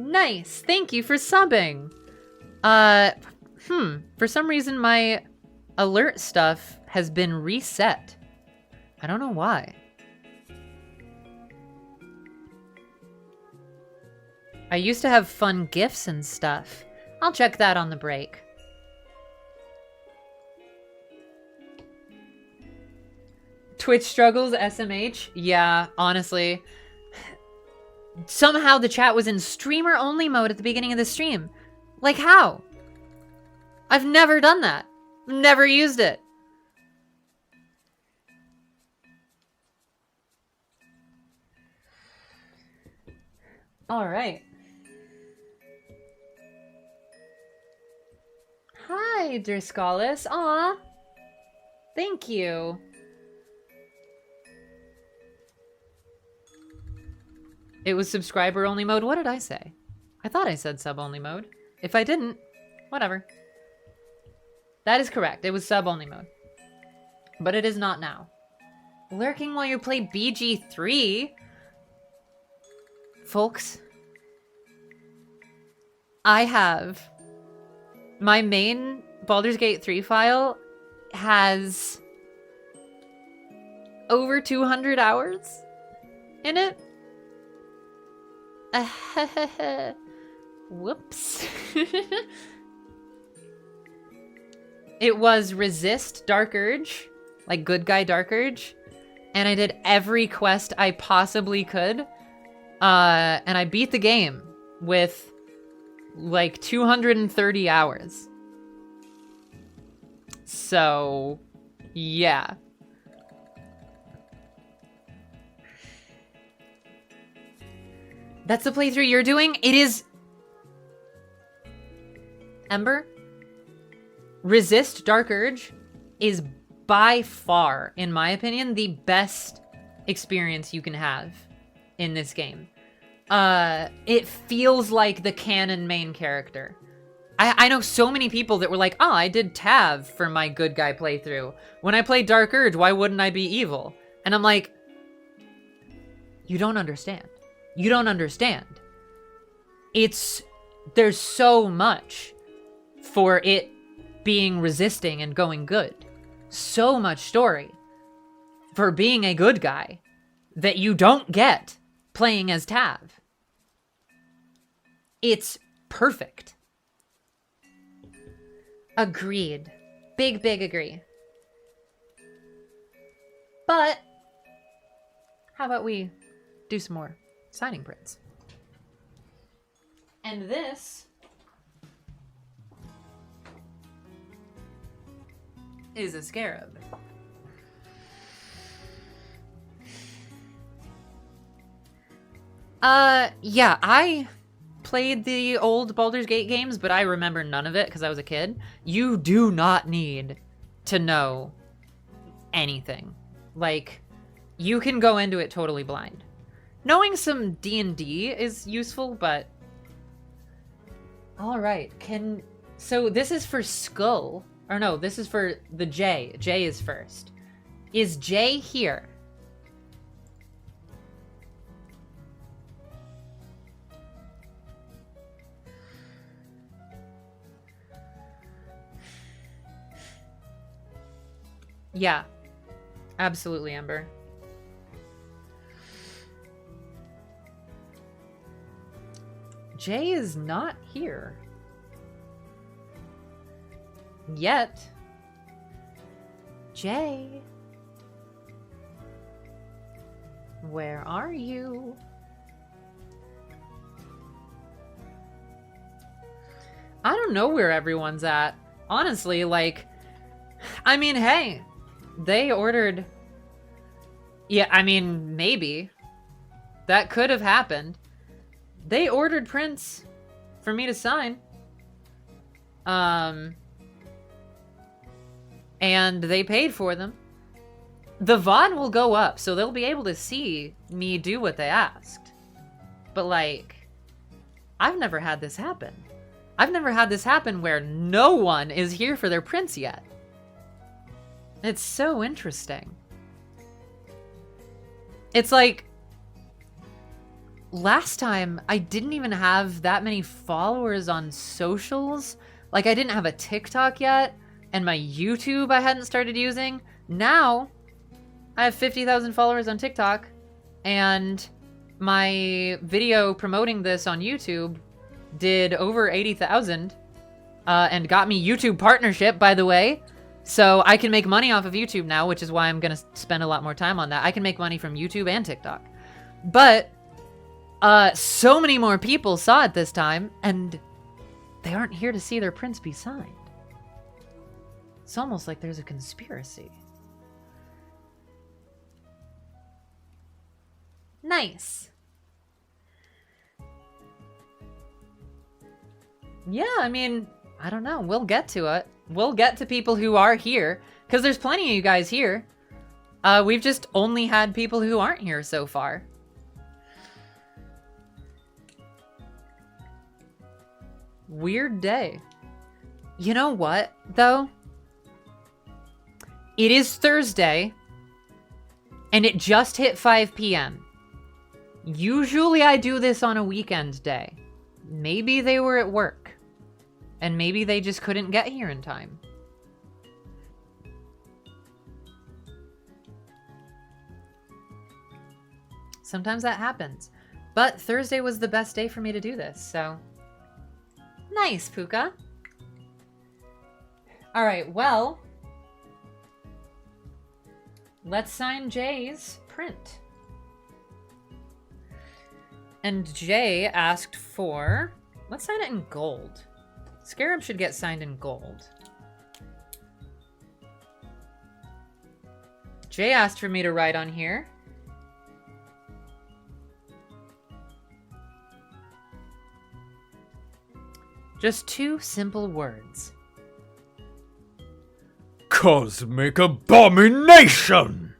Nice. Thank you for subbing. For some reason my alert stuff has been reset. I don't know why. I used to have fun gifts and stuff. I'll check that on the break. Twitch struggles, SMH? Yeah, honestly. Somehow the chat was in streamer only mode at the beginning of the stream. Like how? I've never done that. Never used it. All right. Hi, Driscollus. Aw. Thank you. It was subscriber only mode. What did I say? I thought I said sub only mode. If I didn't, whatever. That is correct. It was sub only mode. But it is not now. Lurking while you play BG3? Folks, I have my main Baldur's Gate 3 file has over 200 hours in it. Whoops. It was Resist Dark Urge, like Good Guy Dark Urge, and I did every quest I possibly could, and I beat the game with like 230 hours. So, yeah. That's the playthrough you're doing? It is... Ember? Resist Dark Urge is by far, in my opinion, the best experience you can have in this game. It feels like the canon main character. I know so many people that were like, oh, I did Tav for my good guy playthrough. When I played Dark Urge, why wouldn't I be evil? And I'm like, you don't understand. You don't understand. There's so much for it being resisting and going good. So much story for being a good guy that you don't get playing as Tav. It's perfect. Agreed. Big agree. But how about we do some more signing prints? And this is a scarab. Yeah, I played the old Baldur's Gate games, but I remember none of it because I was a kid. You do not need to know anything. Like, you can go into it totally blind. Knowing some D&D is useful, but... Alright, so this is for Skull. Or no, this is for the J. J is first. Is J here? Yeah. Absolutely, Ember. Jay is not here. Yet. Jay. Where are you? I don't know where everyone's at. Honestly, like, I mean, hey, they ordered... Yeah, I mean, maybe. That could have happened. They ordered prints for me to sign. And they paid for them. The VOD will go up, so they'll be able to see me do what they asked. But, like, I've never had this happen. I've never had this happen where no one is here for their prints yet. It's so interesting. It's like... last time I didn't even have that many followers on socials. Like, I didn't have a TikTok yet, and my YouTube I hadn't started using. Now, I have 50,000 followers on TikTok, and my video promoting this on YouTube did over 80,000, and got me YouTube partnership, by the way. So I can make money off of YouTube now, which is why I'm gonna spend a lot more time on that. I can make money from YouTube and TikTok. But so many more people saw it this time, and they aren't here to see their prints be signed. It's almost like there's a conspiracy. Nice. Yeah, I mean, I don't know. We'll get to it. We'll get to people who are here, because there's plenty of you guys here. We've just only had people who aren't here so far. Weird day. You know what, though? It is Thursday, and it just hit 5 p.m. Usually I do this on a weekend day. Maybe they were at work. And maybe they just couldn't get here in time. Sometimes that happens. But Thursday was the best day for me to do this, so... Nice, Puka. Alright, well... let's sign Jay's print. And Jay asked for... let's sign it in gold. Scarab should get signed in gold. Jay asked for me to write on here. Just 2 simple words. Cosmic abomination!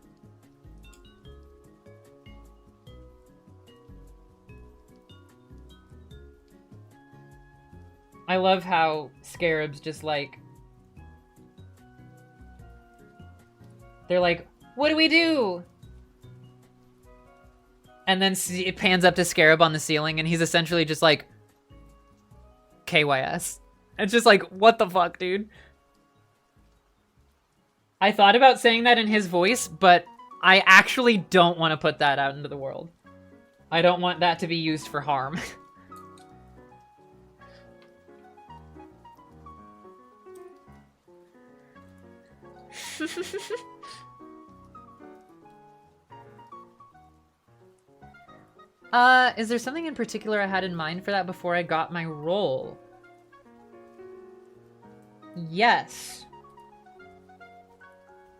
I love how Scarab's just like... they're like, what do we do? And then it pans up to Scarab on the ceiling, and he's essentially just like, KYS. It's just like, what the fuck, dude? I thought about saying that in his voice, but I actually don't want to put that out into the world. I don't want that to be used for harm. Is there something in particular I had in mind for that before I got my role? Yes.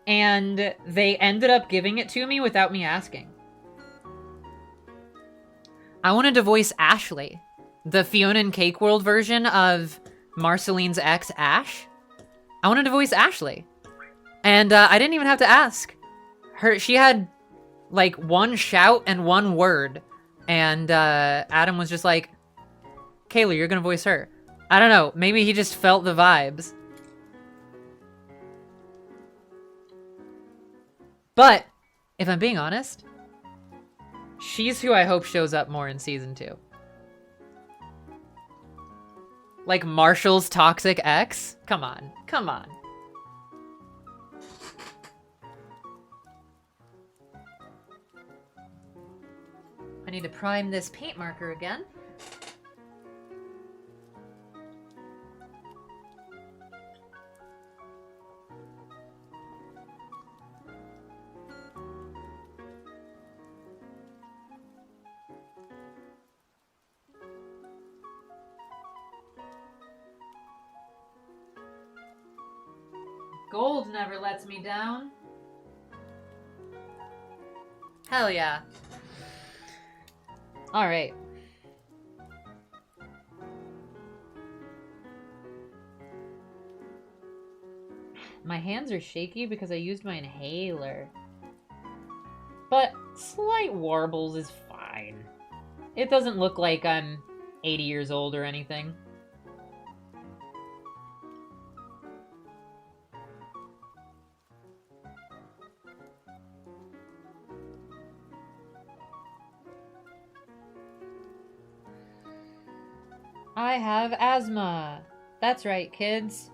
And they ended up giving it to me without me asking. I wanted to voice Ashley, the Fiona and Cake World version of Marceline's ex, Ash. I wanted to voice Ashley. And I didn't even have to ask. She had like 1 shout and 1 word. And Adam was just like, Kayleigh, you're gonna voice her. I don't know, maybe he just felt the vibes. But, if I'm being honest, she's who I hope shows up more in season 2. Like Marshall's toxic ex? Come on, come on. I need to prime this paint marker again. Gold never lets me down. Hell yeah. All right. My hands are shaky because I used my inhaler. But slight warbles is fine. It doesn't look like I'm 80 years old or anything. I have asthma. That's right, kids.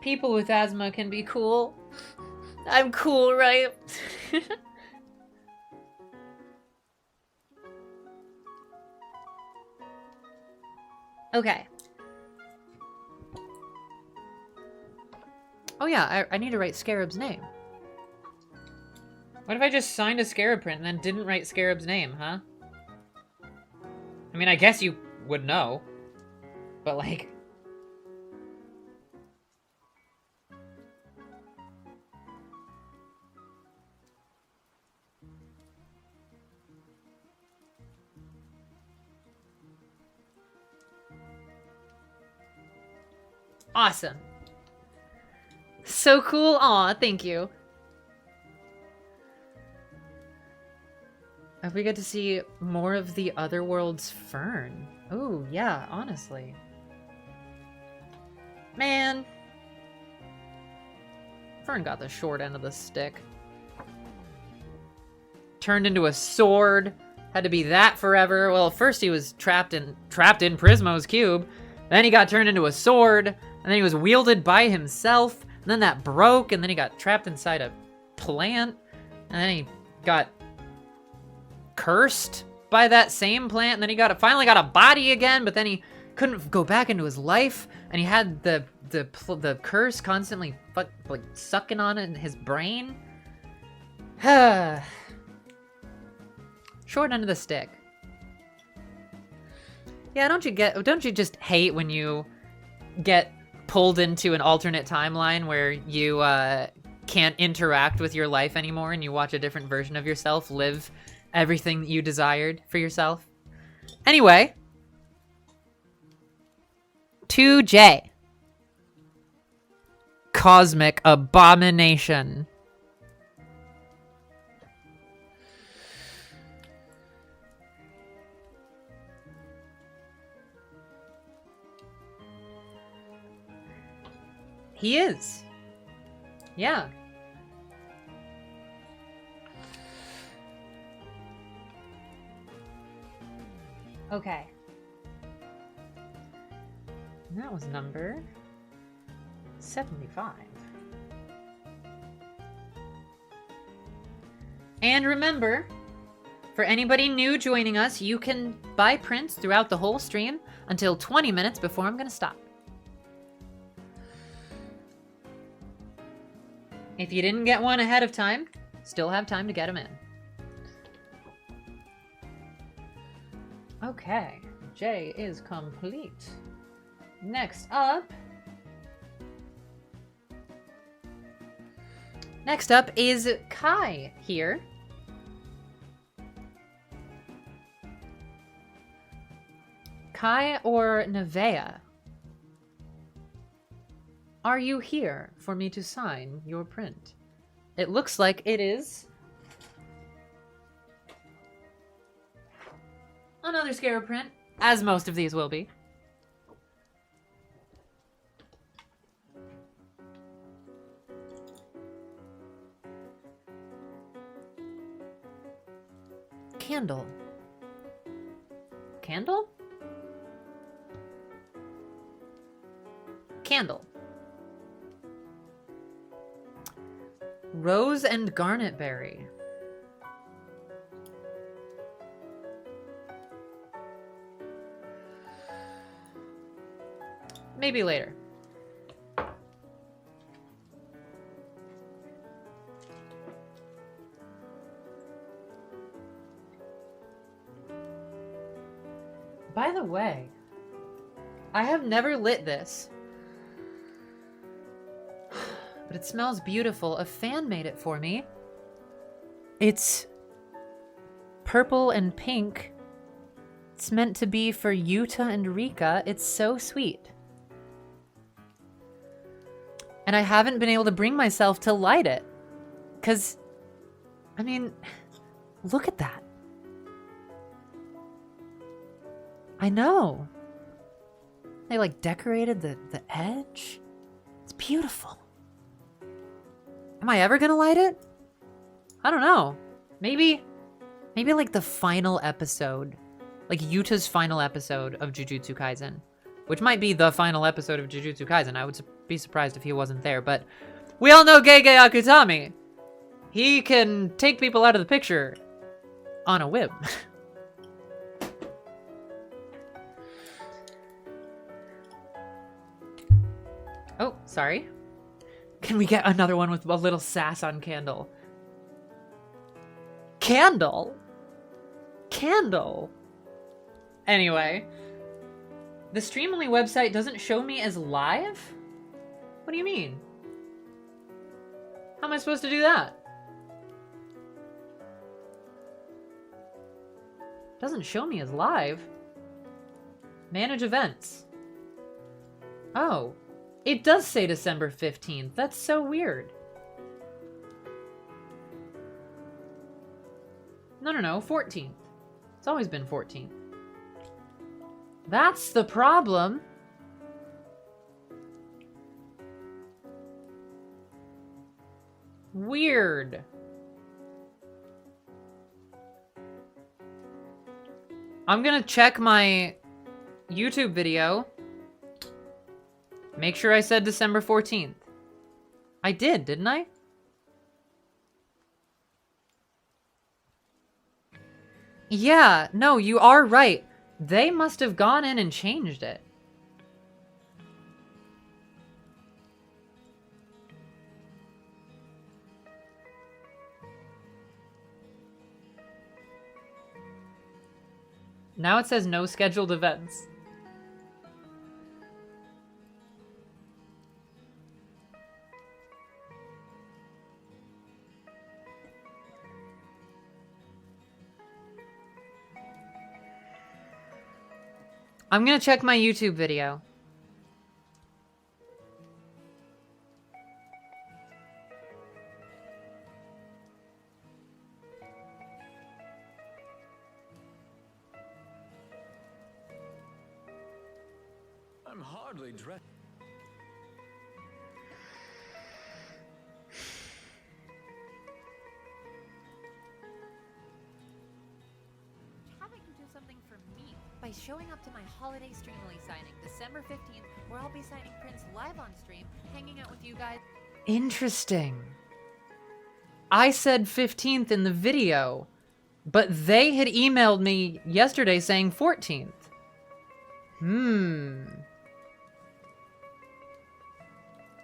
People with asthma can be cool. I'm cool, right? Okay. Oh yeah, I need to write Scarab's name. What if I just signed a Scarab print and then didn't write Scarab's name, huh? I mean, I guess you would know. But like... Awesome. So cool. Aw, thank you. If we get to see more of the Otherworld's Fern. Oh, yeah, honestly. Man. Fern got the short end of the stick. Turned into a sword. Had to be that forever. Well, first he was trapped in Prismo's cube. Then he got turned into a sword. And then he was wielded by himself. And then that broke. And then he got trapped inside a plant. And then he got cursed by that same plant. And then he finally got a body again. But then he couldn't go back into his life. And he had the curse constantly like sucking on in his brain. Short end of the stick. Yeah, don't you just hate when you get pulled into an alternate timeline where you can't interact with your life anymore and you watch a different version of yourself live everything that you desired for yourself? Anyway. 2J. Cosmic Abomination. He is. Yeah. Okay. And that was number 75. And remember, for anybody new joining us, you can buy prints throughout the whole stream until 20 minutes before I'm going to stop. If you didn't get one ahead of time, still have time to get them in. Okay, J is complete. Next up is Kai here. Kai or Nevea? Are you here for me to sign your print? It looks like it is another Scarab print, as most of these will be. Candle. Candle? Candle. Rose and Garnet Berry. Maybe later. By the way, I have never lit this. But it smells beautiful. A fan made it for me. It's purple and pink. It's meant to be for Yuta and Rika. It's so sweet. And I haven't been able to bring myself to light it. Because, I mean, look at that. I know. They like decorated the edge. It's beautiful. Am I ever gonna light it? I don't know. Maybe like the final episode. Like Yuta's final episode of Jujutsu Kaisen. which might be the final episode of Jujutsu Kaisen. I would be surprised if he wasn't there, but we all know Gege Akutami. He can take people out of the picture on a whim. Oh, sorry. Can we get another one with a little sass on Candle? Candle? Candle? Anyway. The Streamily website doesn't show me as live? What do you mean? How am I supposed to do that? Doesn't show me as live. Manage events. Oh. It does say December 15th. That's so weird. No, 14th. It's always been 14th. That's the problem. Weird. I'm gonna check my YouTube video. Make sure I said December 14th. I did, didn't I? Yeah, no, you are right. They must have gone in and changed it. Now it says no scheduled events. I'm gonna check my YouTube video. I'm hardly dressed. How about you do something for me by showing up to my holiday Streamily signing, December 15th, where I'll be signing prints live on stream, hanging out with you guys. Interesting. I said 15th in the video, but they had emailed me yesterday saying 14th.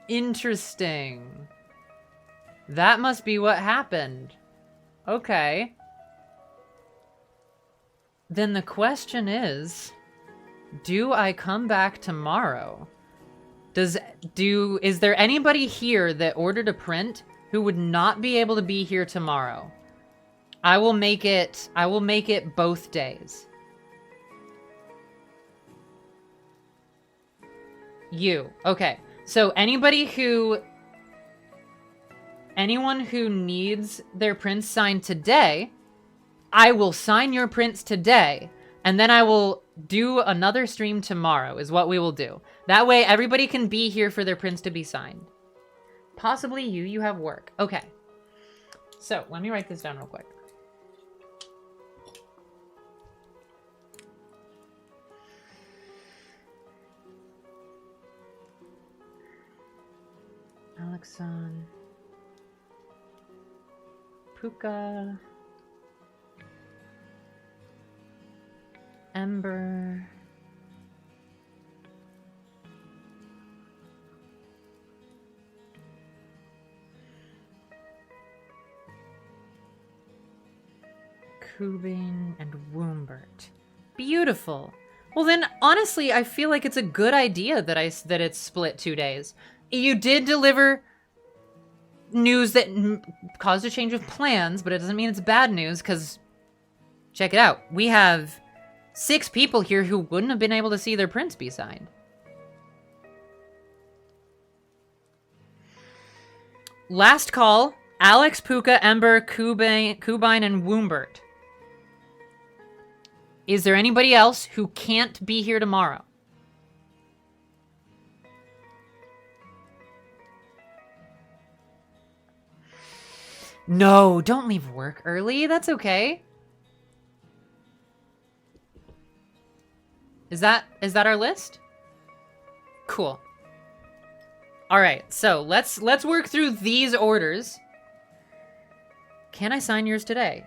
Interesting. That must be what happened. Okay. Then the question is, do I come back tomorrow? Is there anybody here that ordered a print who would not be able to be here tomorrow? I will make it both days. You. Okay. So anyone who needs their prints signed today, I will sign your prints today, and then I will do another stream tomorrow, is what we will do. That way everybody can be here for their prints to be signed. Possibly you have work. Okay. So, let me write this down real quick. Alexon. Puka. Ember. Kubin and Woombert. Beautiful. Well then, honestly, I feel like it's a good idea that it's split 2 days. You did deliver news that caused a change of plans, but it doesn't mean it's bad news, because check it out. We have 6 people here who wouldn't have been able to see their prints be signed. Last call. Alex, Puka, Ember, Kubine, and Woombert. Is there anybody else who can't be here tomorrow? No, don't leave work early. That's okay. Is that our list? Cool. All right, so let's work through these orders. Can I sign yours today?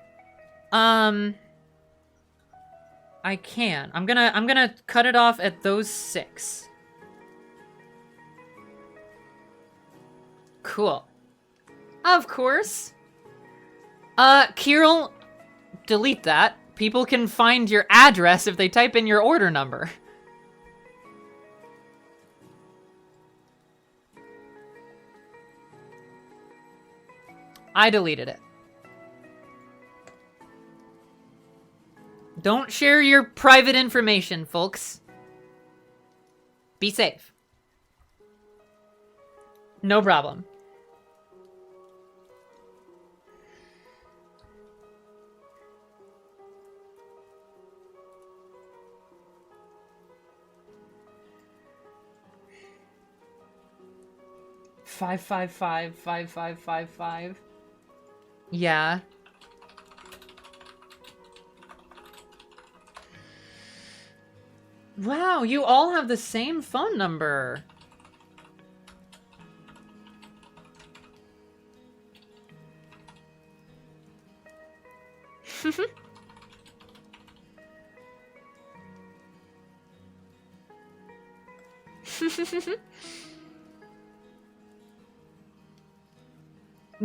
I can. I'm gonna cut it off at those 6. Cool. Of course. Kirill, delete that. People can find your address if they type in your order number. I deleted it. Don't share your private information, folks. Be safe. No problem. Five, 555. Yeah. Wow, you all have the same phone number.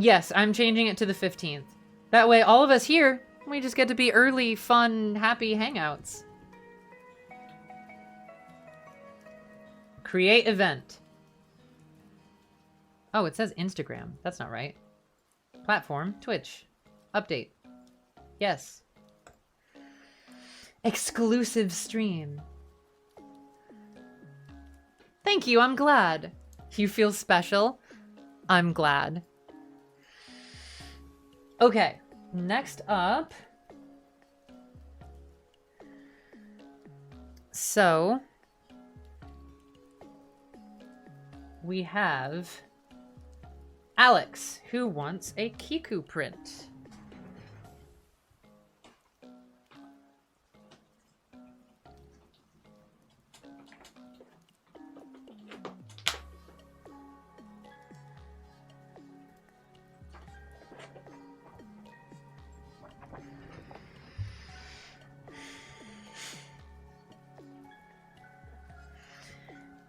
Yes, I'm changing it to the 15th. That way, all of us here, we just get to be early, fun, happy hangouts. Create event. Oh, it says Instagram. That's not right. Platform, Twitch. Update. Yes. Exclusive stream. Thank you, I'm glad. You feel special? I'm glad. Okay, next up. So, we have Alex, who wants a Kiku print.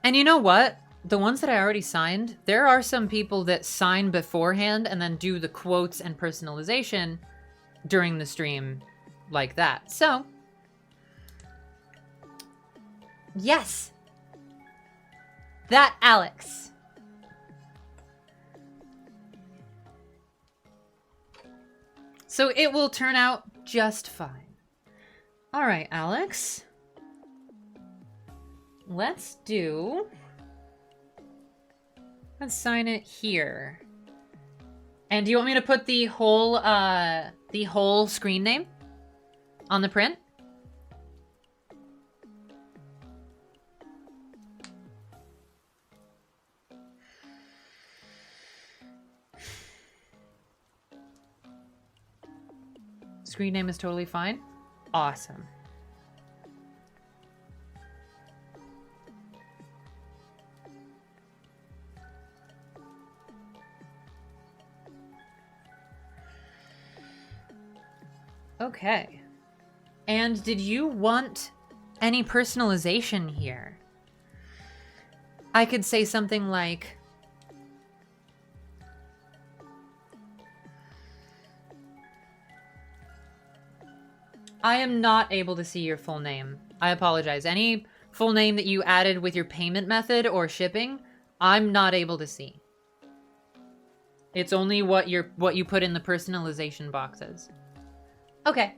And you know what? The ones that I already signed, there are some people that sign beforehand and then do the quotes and personalization during the stream like that. So, yes! That Alex. So it will turn out just fine. All right, Alex. Let's sign it here. And do you want me to put the whole screen name on the print? Screen name is totally fine. Awesome. Okay. And did you want any personalization here? I could say something like, I am not able to see your full name. I apologize. Any full name that you added with your payment method or shipping, I'm not able to see. It's only what you put in the personalization boxes. Okay.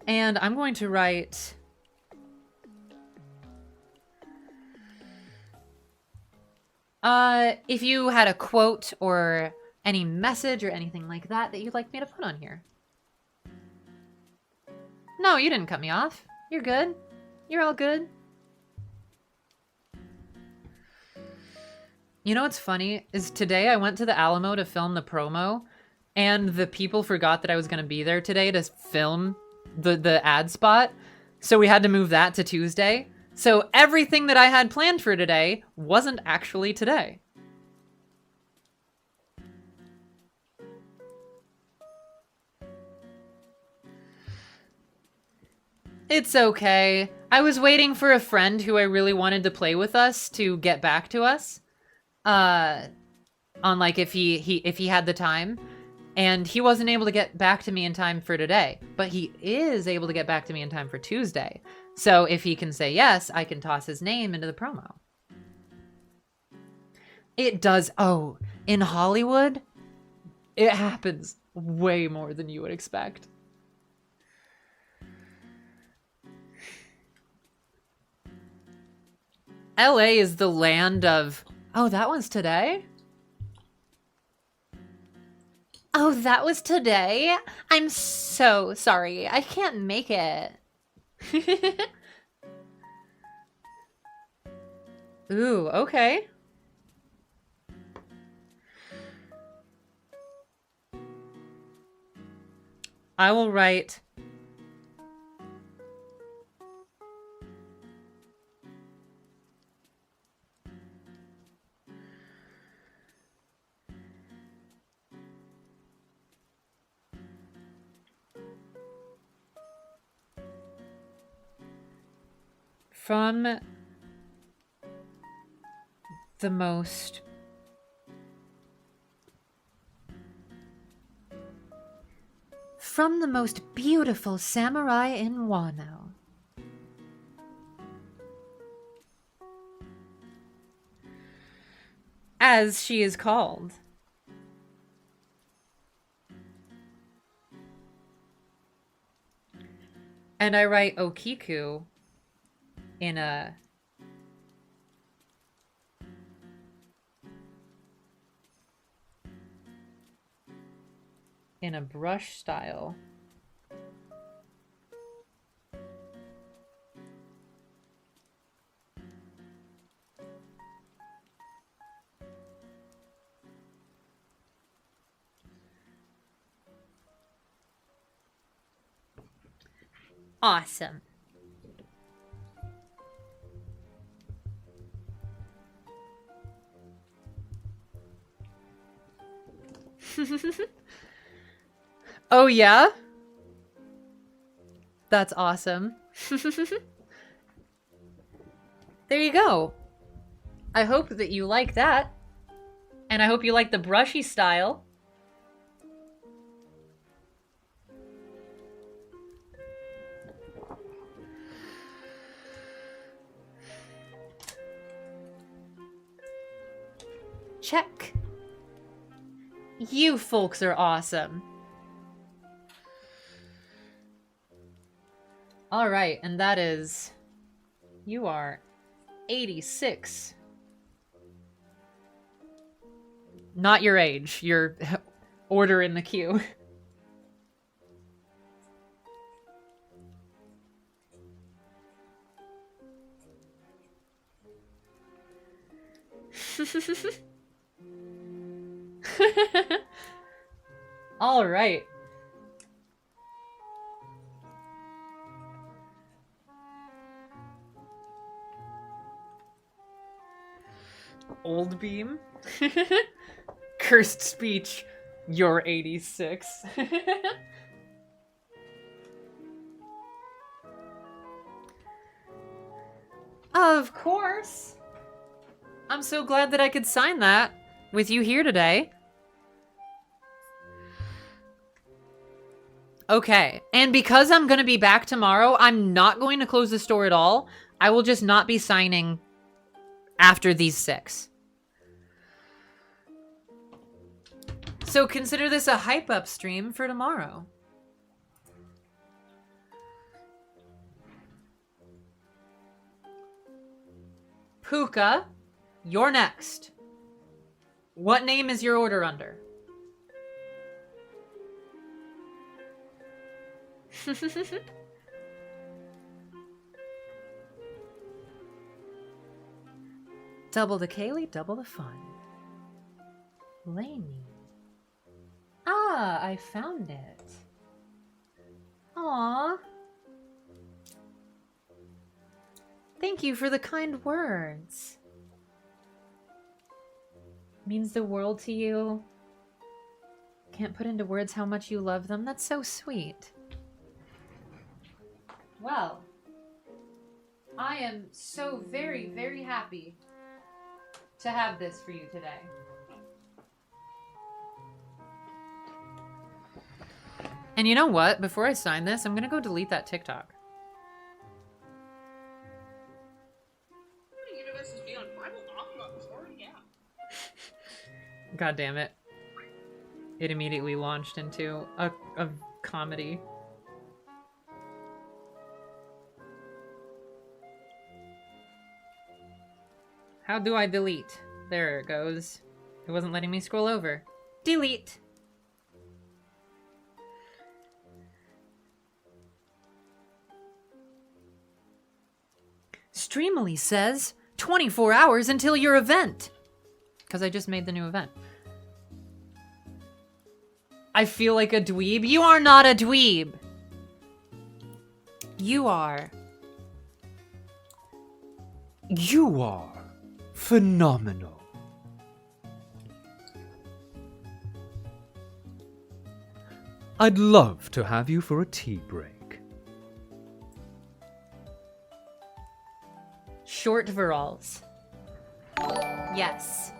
And I'm going to write if you had a quote or any message or anything like that that you'd like me to put on here. No, you didn't cut me off. You're good. You're all good. You know what's funny is today I went to the Alamo to film the promo and the people forgot that I was gonna be there today to film the ad spot, so we had to move that to Tuesday. So everything that I had planned for today wasn't actually today. It's okay. I was waiting for a friend who I really wanted to play with us to get back to us. On like if he had the time. And he wasn't able to get back to me in time for today, but he is able to get back to me in time for Tuesday. So if he can say yes, I can toss his name into the promo. It does. Oh, in Hollywood, it happens way more than you would expect. LA is the land of, oh, that one's today? Oh, that was today? I'm so sorry. I can't make it. Ooh, okay. I will write... From the most beautiful samurai in Wano. As she is called. And I write Okiku in a brush style. Awesome. Oh, yeah? That's awesome. There you go. I hope that you like that. And I hope you like the brushy style. Check. You folks are awesome. All right, and that is... You are 86. Not your age, your order in the queue. All right. Old beam. Cursed speech. You're 86. Of course. I'm so glad that I could sign that with you here today. Okay, and because I'm going to be back tomorrow, I'm not going to close the store at all. I will just not be signing after these 6. So consider this a hype-up stream for tomorrow. Puka, you're next. What name is your order under? Double the Kayleigh, double the fun. Laney. Ah, I found it. Aww. Thank you for the kind words. Means the world to you. Can't put into words how much you love them. That's so sweet. Well, I am so very, very happy to have this for you today. And you know what? Before I sign this, I'm gonna go delete that TikTok. God damn it. It immediately launched into a comedy. How do I delete? There it goes. It wasn't letting me scroll over. Delete! Streamily says 24 hours until your event. Because I just made the new event. I feel like a dweeb. You are not a dweeb. You are. You are phenomenal. I'd love to have you for a tea break. Short verals. Yes.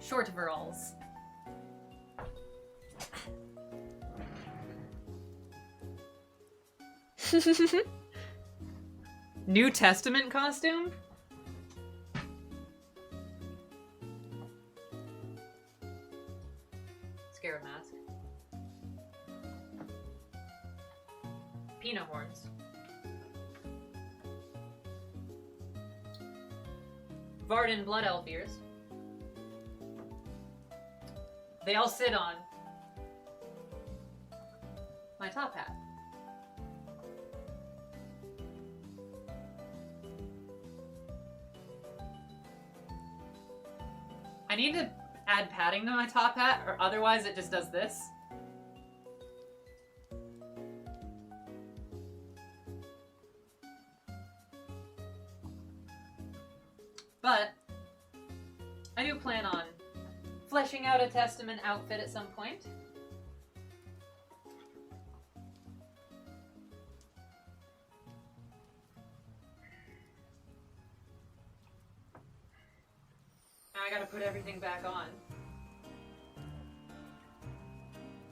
Short verals. New Testament costume? Scarab mask. Peanut horns. Varden blood elf ears. They all sit on my top hat. I need to add padding to my top hat, or otherwise it just does this. But I do plan on fleshing out a Testament outfit at some point. Now I gotta put everything back on.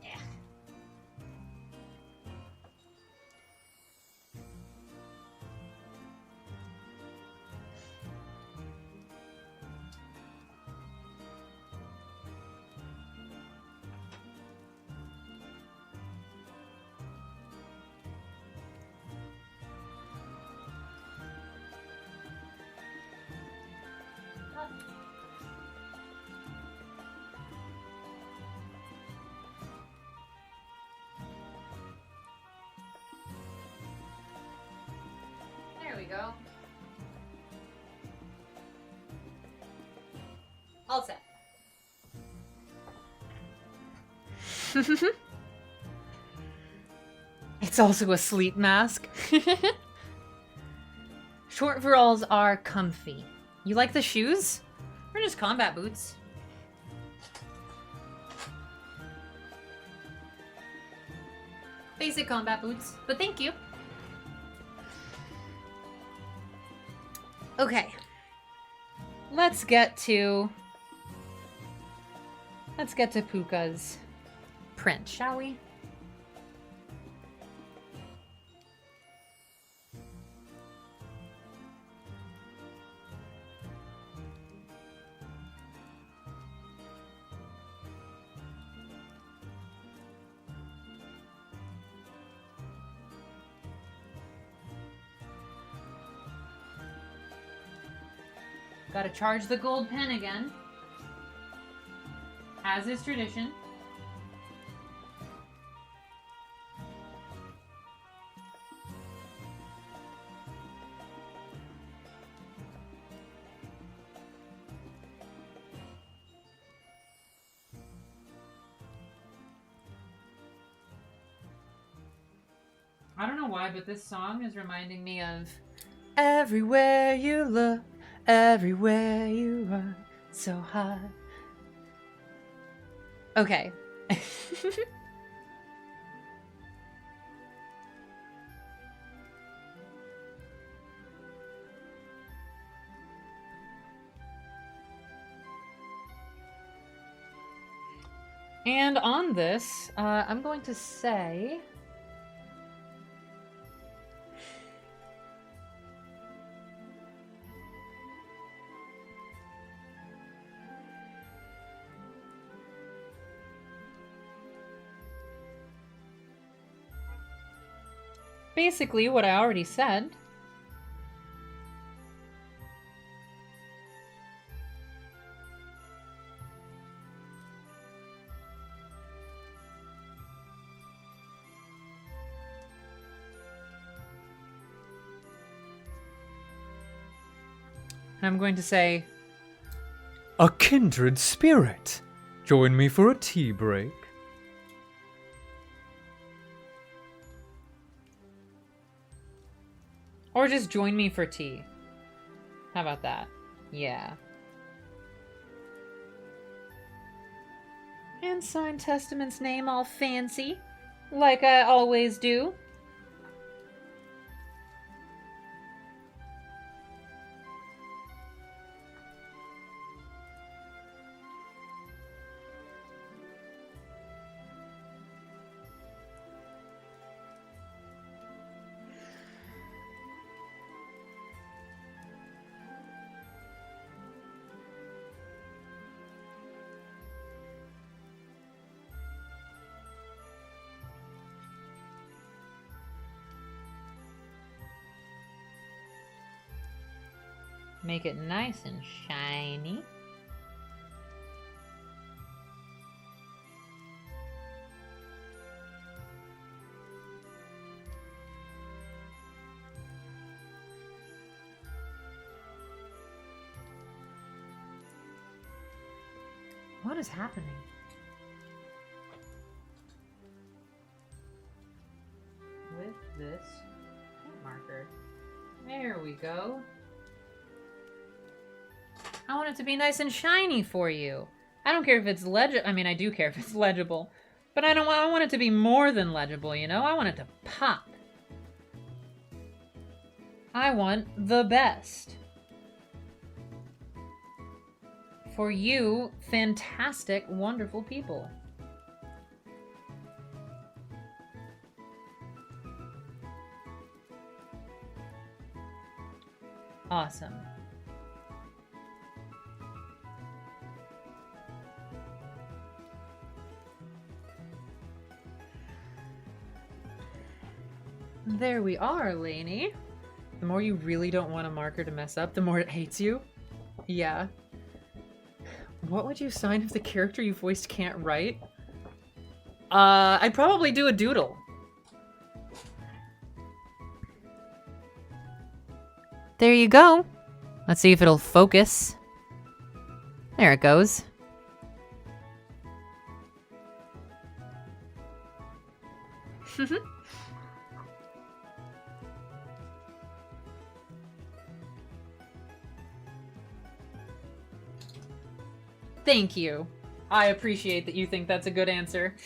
Yeah. There we go. All set. It's also a sleep mask. Short verals are comfy. You like the shoes? Or just combat boots? Basic combat boots, but thank you. Okay. Let's get to Puka's print, shall we? Gotta charge the gold pen again. As is tradition. I don't know why, but this song is reminding me of everywhere you look, everywhere you run, so high. Okay. And on this, I'm going to say... basically what I already said. I'm going to say, A kindred spirit. Join me for a tea break. or just join me for tea. How about that? Yeah. And sign Testament's name all fancy, like I always do. Make it nice and shiny. What is happening? With this paint marker. There we go. I want it to be nice and shiny for you. I don't care if it's legible. I mean, I do care if it's legible. But I want it to be more than legible, you know? I want it to pop. I want the best. For you, fantastic, wonderful people. Awesome. There we are, Lainey. The more you really don't want a marker to mess up, the more it hates you. Yeah. What would you sign if the character you voiced can't write? I'd probably do a doodle. There you go. Let's see if it'll focus. There it goes. Thank you. I appreciate that you think that's a good answer.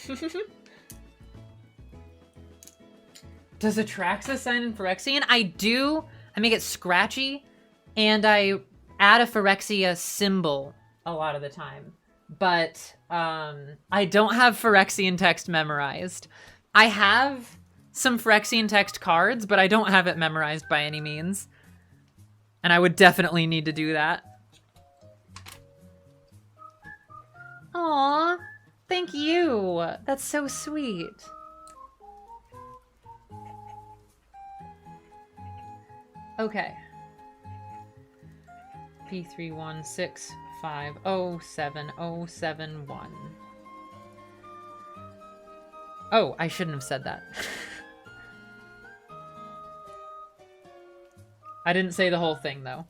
Does Atraxa sign in Phyrexian? I do. I make it scratchy, and I add a Phyrexia symbol a lot of the time. But I don't have Phyrexian text memorized. I have some Phyrexian text cards, but I don't have it memorized by any means. And I would definitely need to do that. Aw, thank you. That's so sweet. Okay. P3165070771. Oh, I shouldn't have said that. I didn't say the whole thing, though.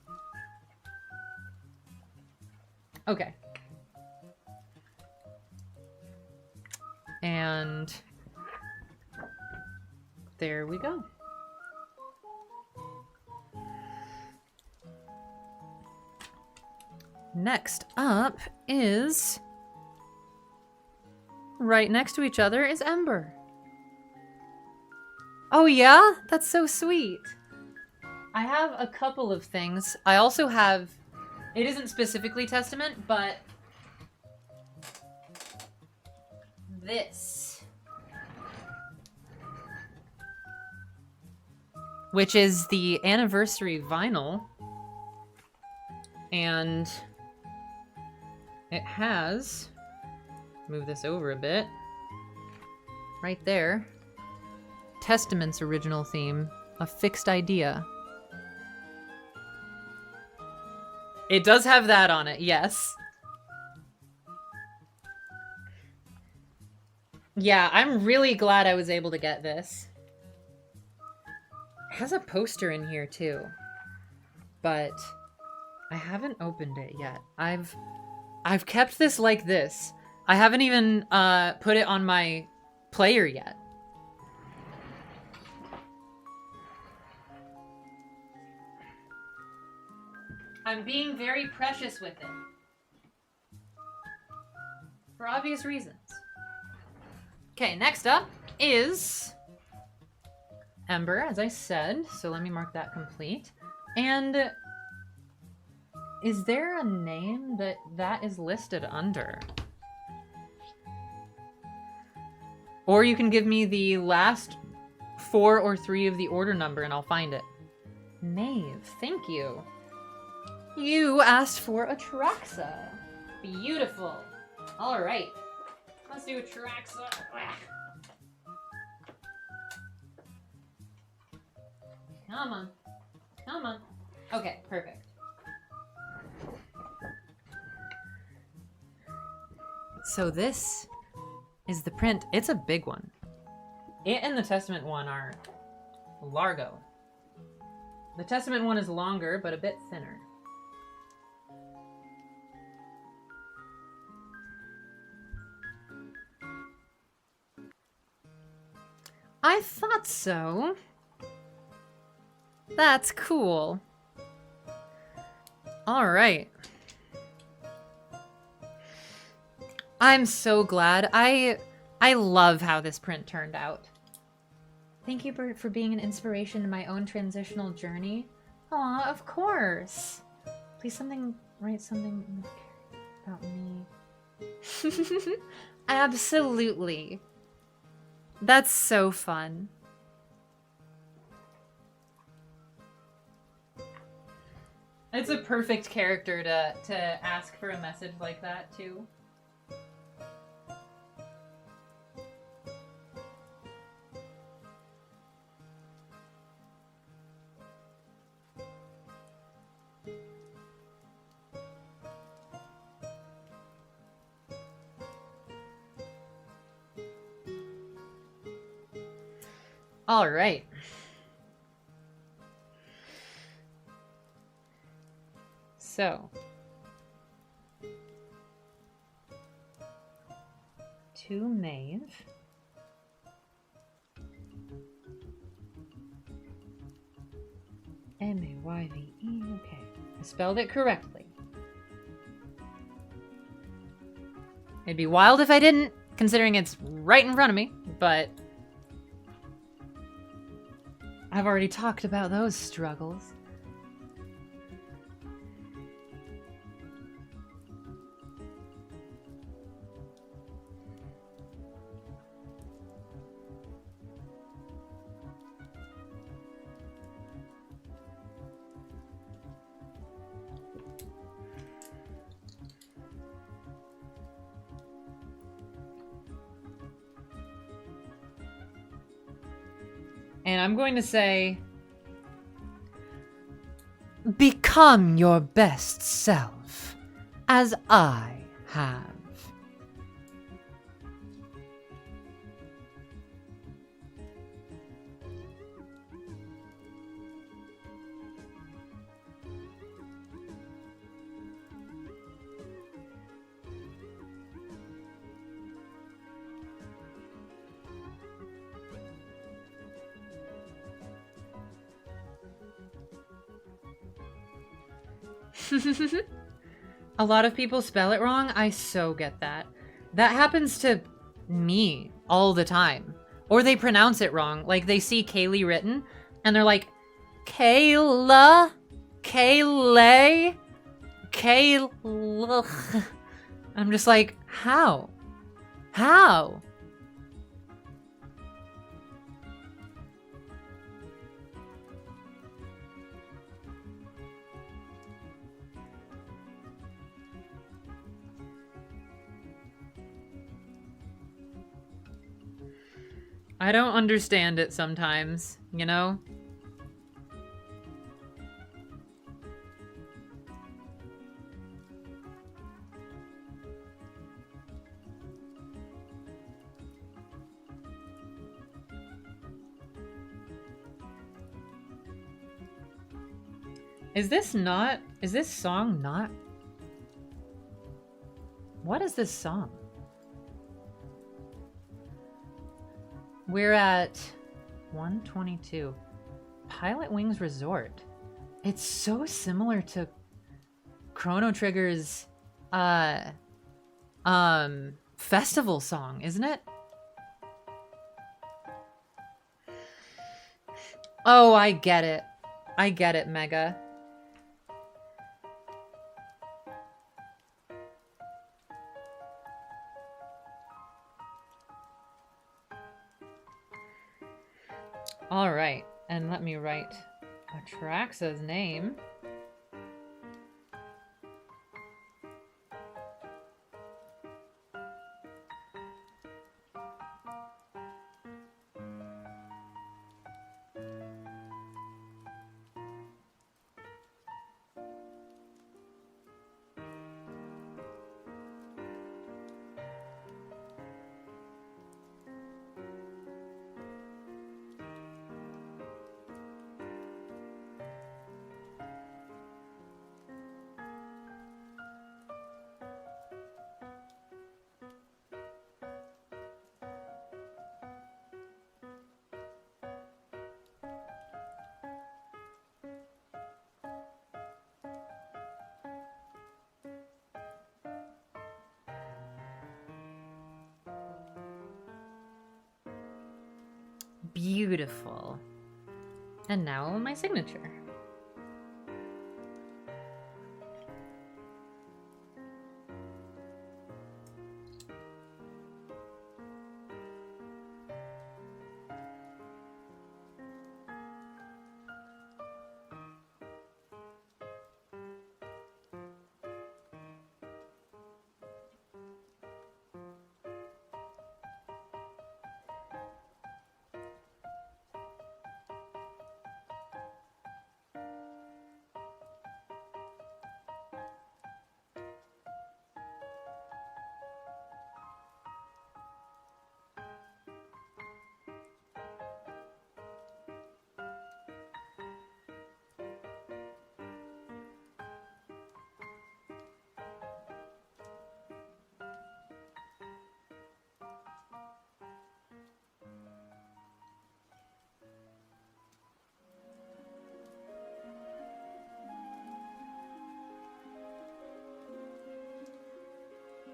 Okay. And There we go. Next up is... right next to each other is Ember. Oh yeah? That's so sweet. I have a couple of things. I also have... it isn't specifically Testament, but... this. Which is the anniversary vinyl. And... it has... move this over a bit. Right there. Testament's original theme. A fixed idea. It does have that on it, yes. Yeah, I'm really glad I was able to get this. It has a poster in here too. But I haven't opened it yet. I've kept this like this. I haven't even put it on my player yet. I'm being very precious with it. For obvious reasons. Okay, next up is Ember, as I said. So let me mark that complete. And is there a name that is listed under? Or you can give me the last 4 or 3 of the order number and I'll find it. Maeve, thank you. You asked for Atraxa. Beautiful. All right. Let's do Atraxa. Come on. Come on. Okay, perfect. So this is the print. It's a big one. It and the Testament one are largo. The Testament one is longer, but a bit thinner. I thought so. That's cool. All right. I'm so glad. I love how this print turned out. Thank you for being an inspiration in my own transitional journey. Aw, of course. Please write something about me. Absolutely. That's so fun. It's a perfect character to ask for a message like that, too. All right. So, to Maeve. M-A-Y-V-E, okay. I spelled it correctly. It'd be wild if I didn't, considering it's right in front of me, but I've already talked about those struggles. And I'm going to say, become your best self, as I have. A lot of people spell it wrong. I so get that. That happens to me all the time. Or they pronounce it wrong. Like, they see Kayleigh written, and they're like, Kayla? Kayleigh? Kayleigh. I'm just like, how? How? I don't understand it sometimes, you know? Is this song not? What is this song? We're at 122. Pilot Wings Resort. It's so similar to Chrono Trigger's festival song, isn't it? Oh, I get it. I get it, Mega. All right, and let me write Atraxa's name. Beautiful. And now my signature.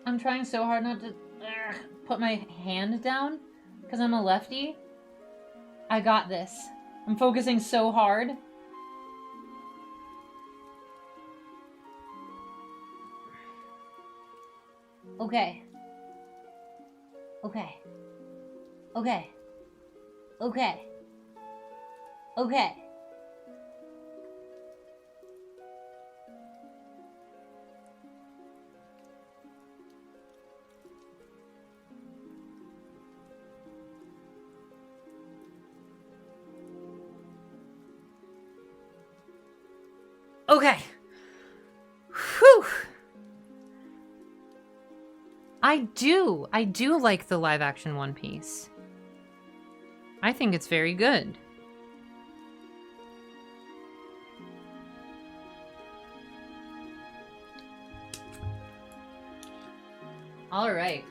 I'm trying so hard not to put my hand down because I'm a lefty. I got this. I'm focusing so hard. Okay. Okay. Okay. Okay. Okay. Okay. Whew. I do like the live action One Piece. I think it's very good. All right.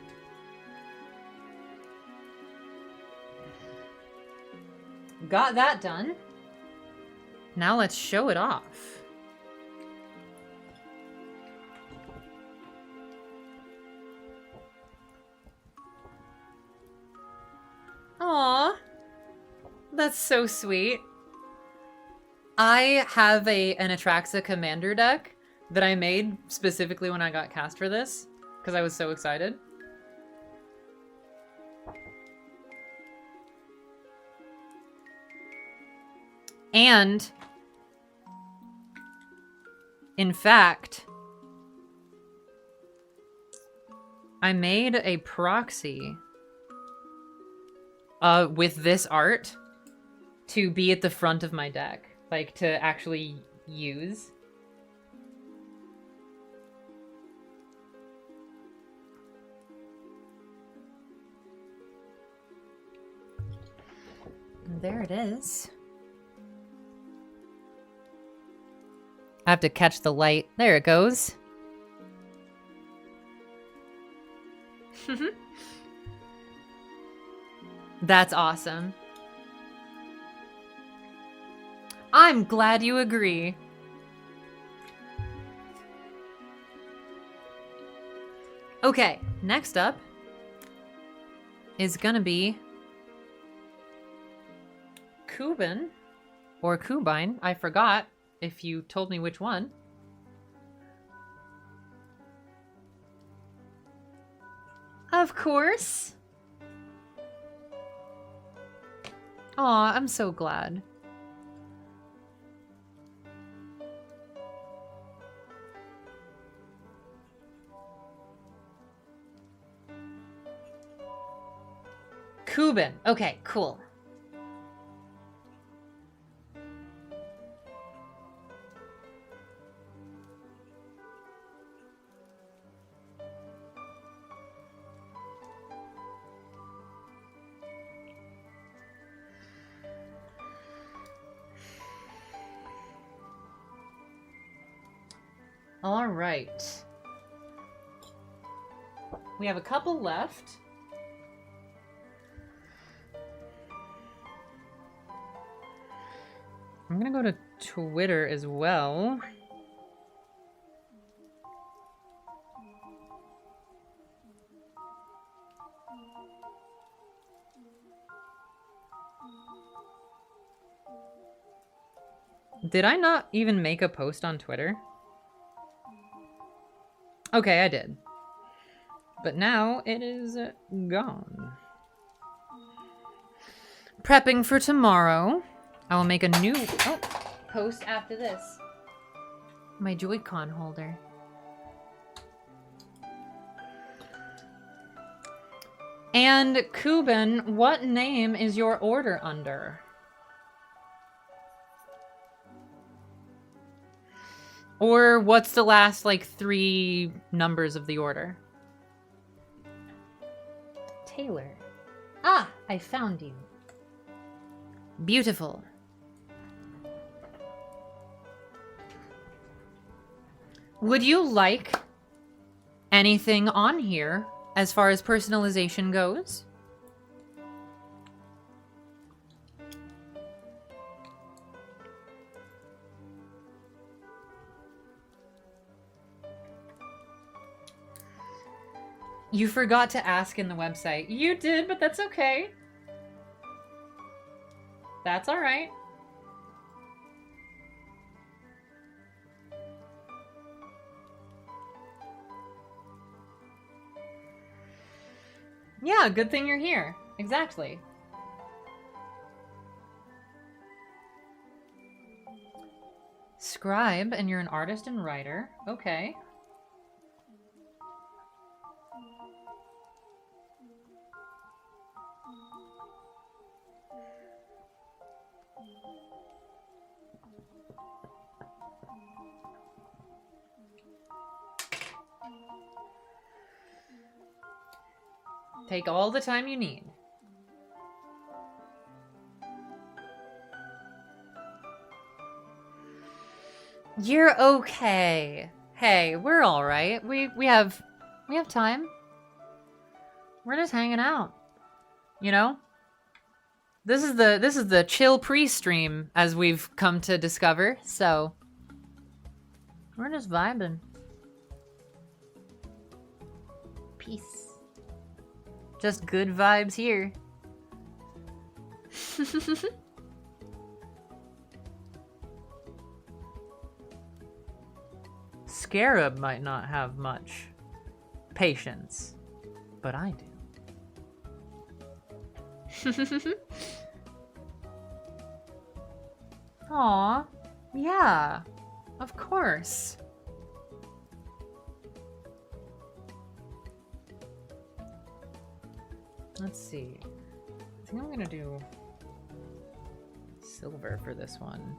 Got that done. Now let's show it off. That's so sweet. I have an Atraxa Commander deck that I made specifically when I got cast for this because I was so excited. And in fact, I made a proxy with this art to be at the front of my deck, like to actually use. There it is. I have to catch the light. There it goes. That's awesome. I'm glad you agree. Okay, next up is gonna be Kubin or Kubine. I forgot if you told me which one. Of course. Aw, I'm so glad. Kubin. Okay, cool. All right. We have a couple left. I'm gonna go to Twitter as well. Did I not even make a post on Twitter? Okay, I did. But now it is gone. Prepping for tomorrow. I will make a new post after this. My Joy-Con holder. And Kubin, what name is your order under? Or what's the last, like, 3 numbers of the order? Taylor. Ah, I found you. Beautiful. Would you like anything on here as far as personalization goes? You forgot to ask in the website. You did, but that's okay. That's all right. Yeah, good thing you're here. Exactly. Scribe, and you're an artist and writer. Okay. Take all the time you need. You're okay. Hey, we're all right. We have time. We're just hanging out. You know? This is the chill pre-stream as we've come to discover. So we're just vibing. Peace. Just good vibes here. Scarab might not have much patience, but I do. Aw, yeah, of course. Let's see. I think I'm gonna do silver for this one.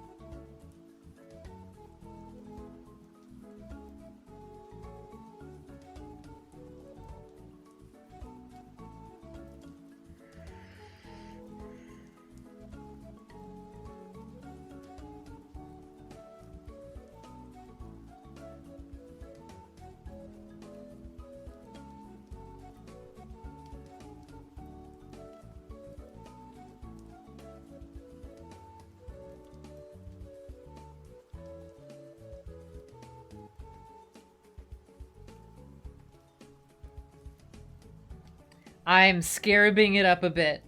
I'm scarabing it up a bit.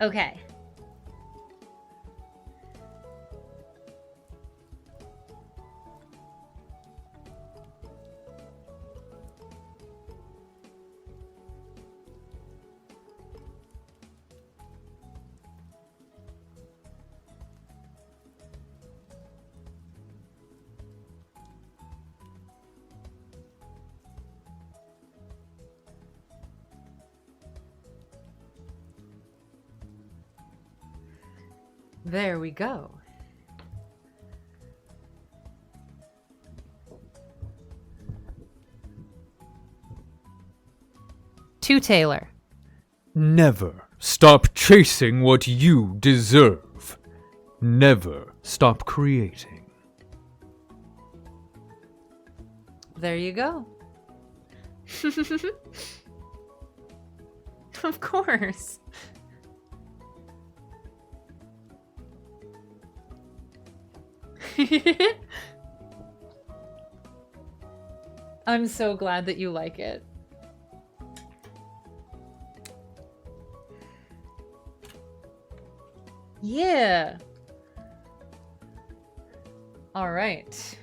Okay. There we go. To Taylor. Never stop chasing what you deserve. Never stop creating. There you go. Of course. I'm so glad that you like it. Yeah. All right.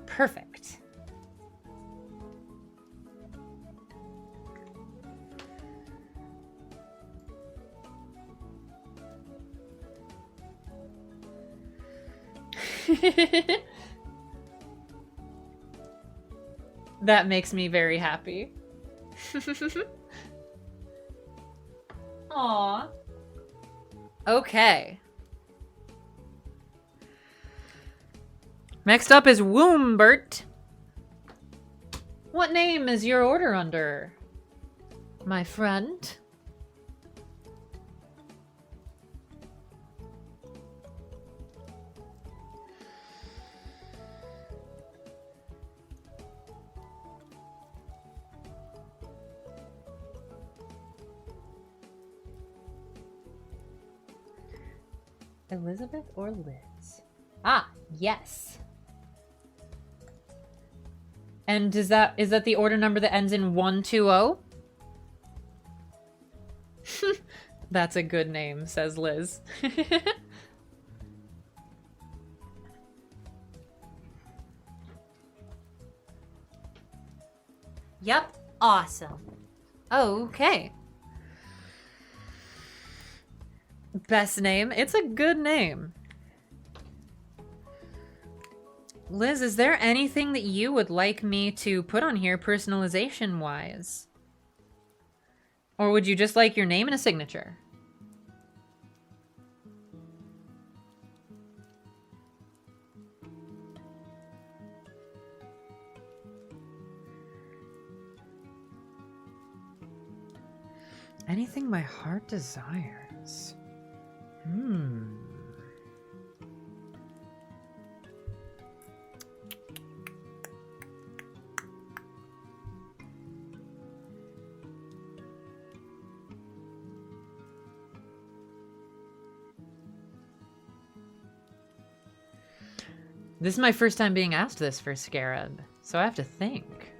Perfect. That makes me very happy. Aw. Okay. Next up is Woombert. What name is your order under, my friend? Elizabeth or Liz? Ah, yes. And is that the order number that ends in 120? That's a good name, says Liz. Yep, awesome. Okay. Best name? It's a good name. Liz, is there anything that you would like me to put on here personalization-wise? Or would you just like your name and a signature? Anything my heart desires. This is my first time being asked this for Scarab, so I have to think.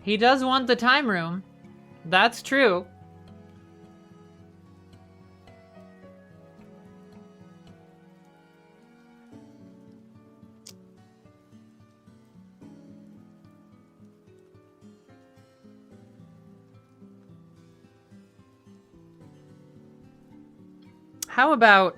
He does want the time room. That's true. How about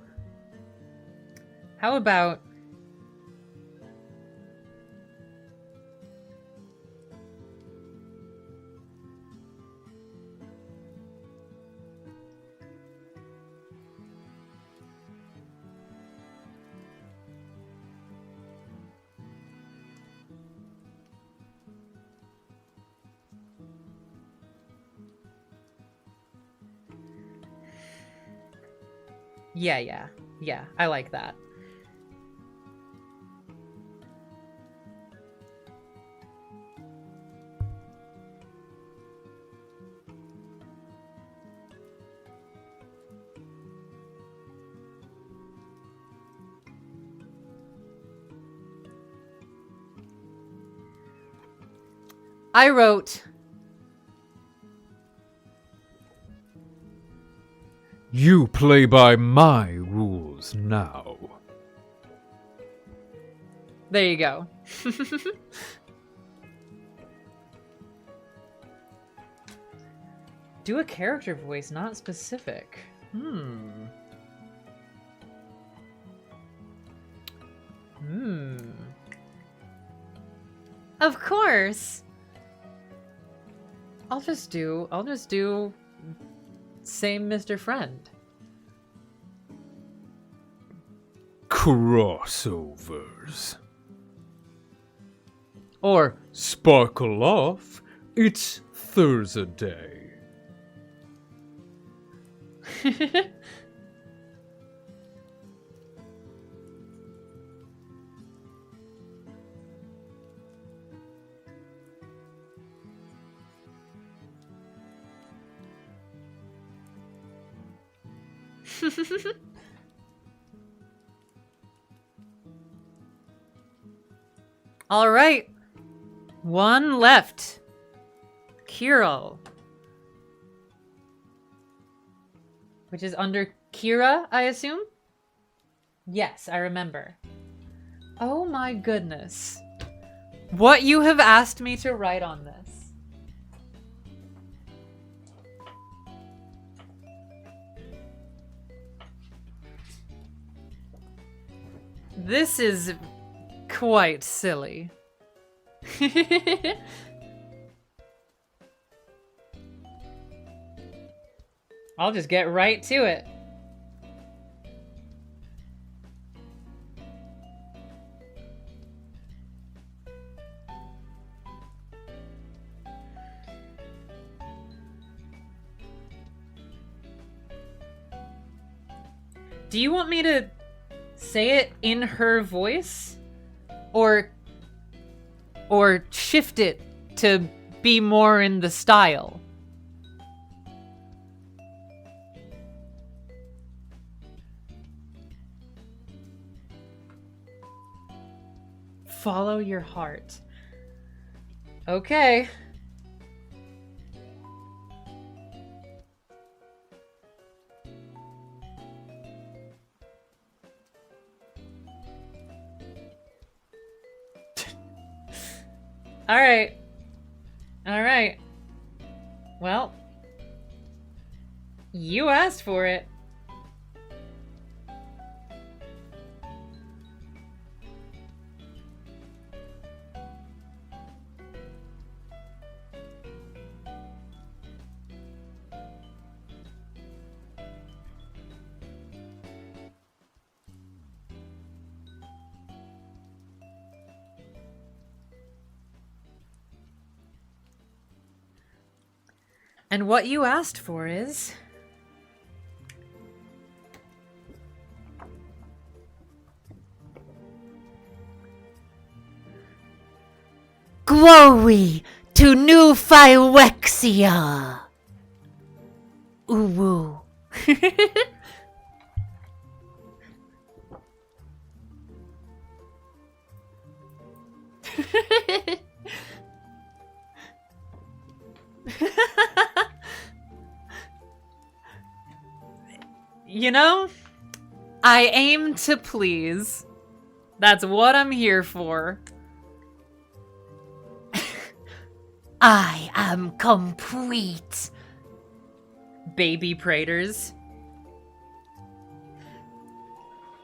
Yeah, I like that. I wrote, You play by my rules now. there you go. Do a character voice, not specific. Of course. I'll just do same Mr. Friend. Crossovers. Or Sparkle off, it's Thursday. all right. One left. Kirill. Which is under Kira, I assume? Yes, I remember. Oh my goodness. What you have asked me to write on this. This is quite silly. I'll just get right to it. Do you want me to say it in her voice? Or shift it to be more in the style? Follow your heart. Okay. All right. All right. Well, you asked for it. And what you asked for is... TWEWY to New Phyrexia. Ooh woo. You know, I aim to please. That's what I'm here for. I am complete. Baby Praters.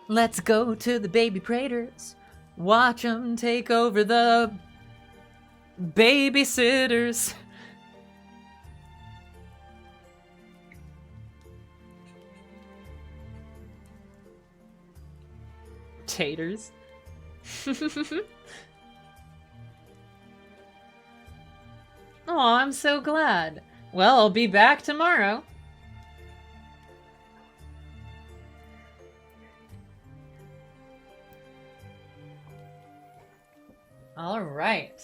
Let's go to the Baby Praters. Watch them take over the babysitters. Taters. Oh, I'm so glad. Well, I'll be back tomorrow. All right.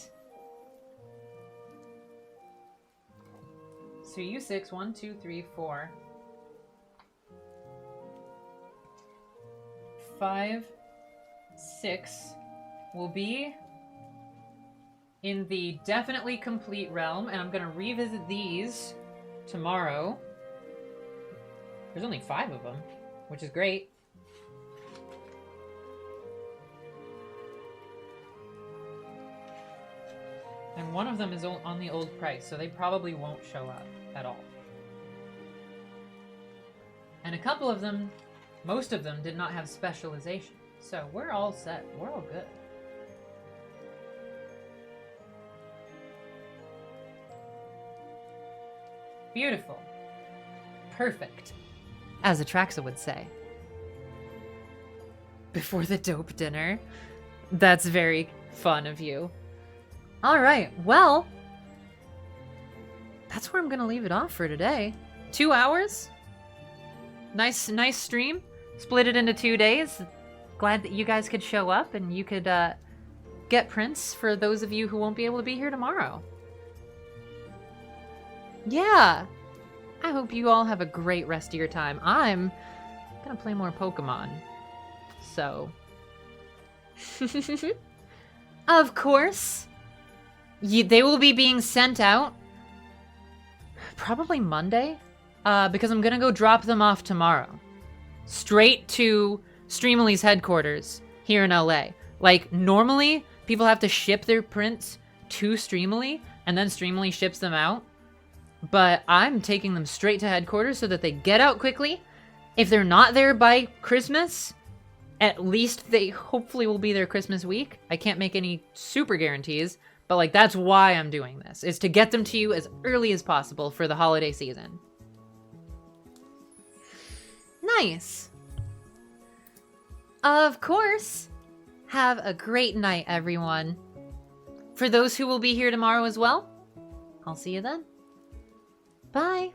So you 6, 1, 2, 3, 4, 5, 6 will be in the definitely complete realm, and I'm gonna revisit these tomorrow. There's only 5 of them, which is great. And one of them is on the old price, so they probably won't show up at all. And a couple of them, most of them, did not have specialization. So we're all set. We're all good. Beautiful. Perfect. As Atraxa would say. Before the dope dinner. That's very fun of you. All right, well, that's where I'm gonna leave it off for today. 2 hours. Nice stream. Split it into 2 days. Glad that you guys could show up and you could get prints for those of you who won't be able to be here tomorrow. Yeah. I hope you all have a great rest of your time. I'm gonna play more Pokemon. So. Of course. They will be being sent out probably Monday, because I'm gonna go drop them off tomorrow. Straight to Streamily's headquarters here in LA. Like, normally, people have to ship their prints to Streamily, and then Streamily ships them out. But I'm taking them straight to headquarters so that they get out quickly. If they're not there by Christmas, at least they hopefully will be there Christmas week. I can't make any super guarantees. But, like, that's why I'm doing this, is to get them to you as early as possible for the holiday season. Nice. Of course. Have a great night, everyone. For those who will be here tomorrow as well, I'll see you then. Bye.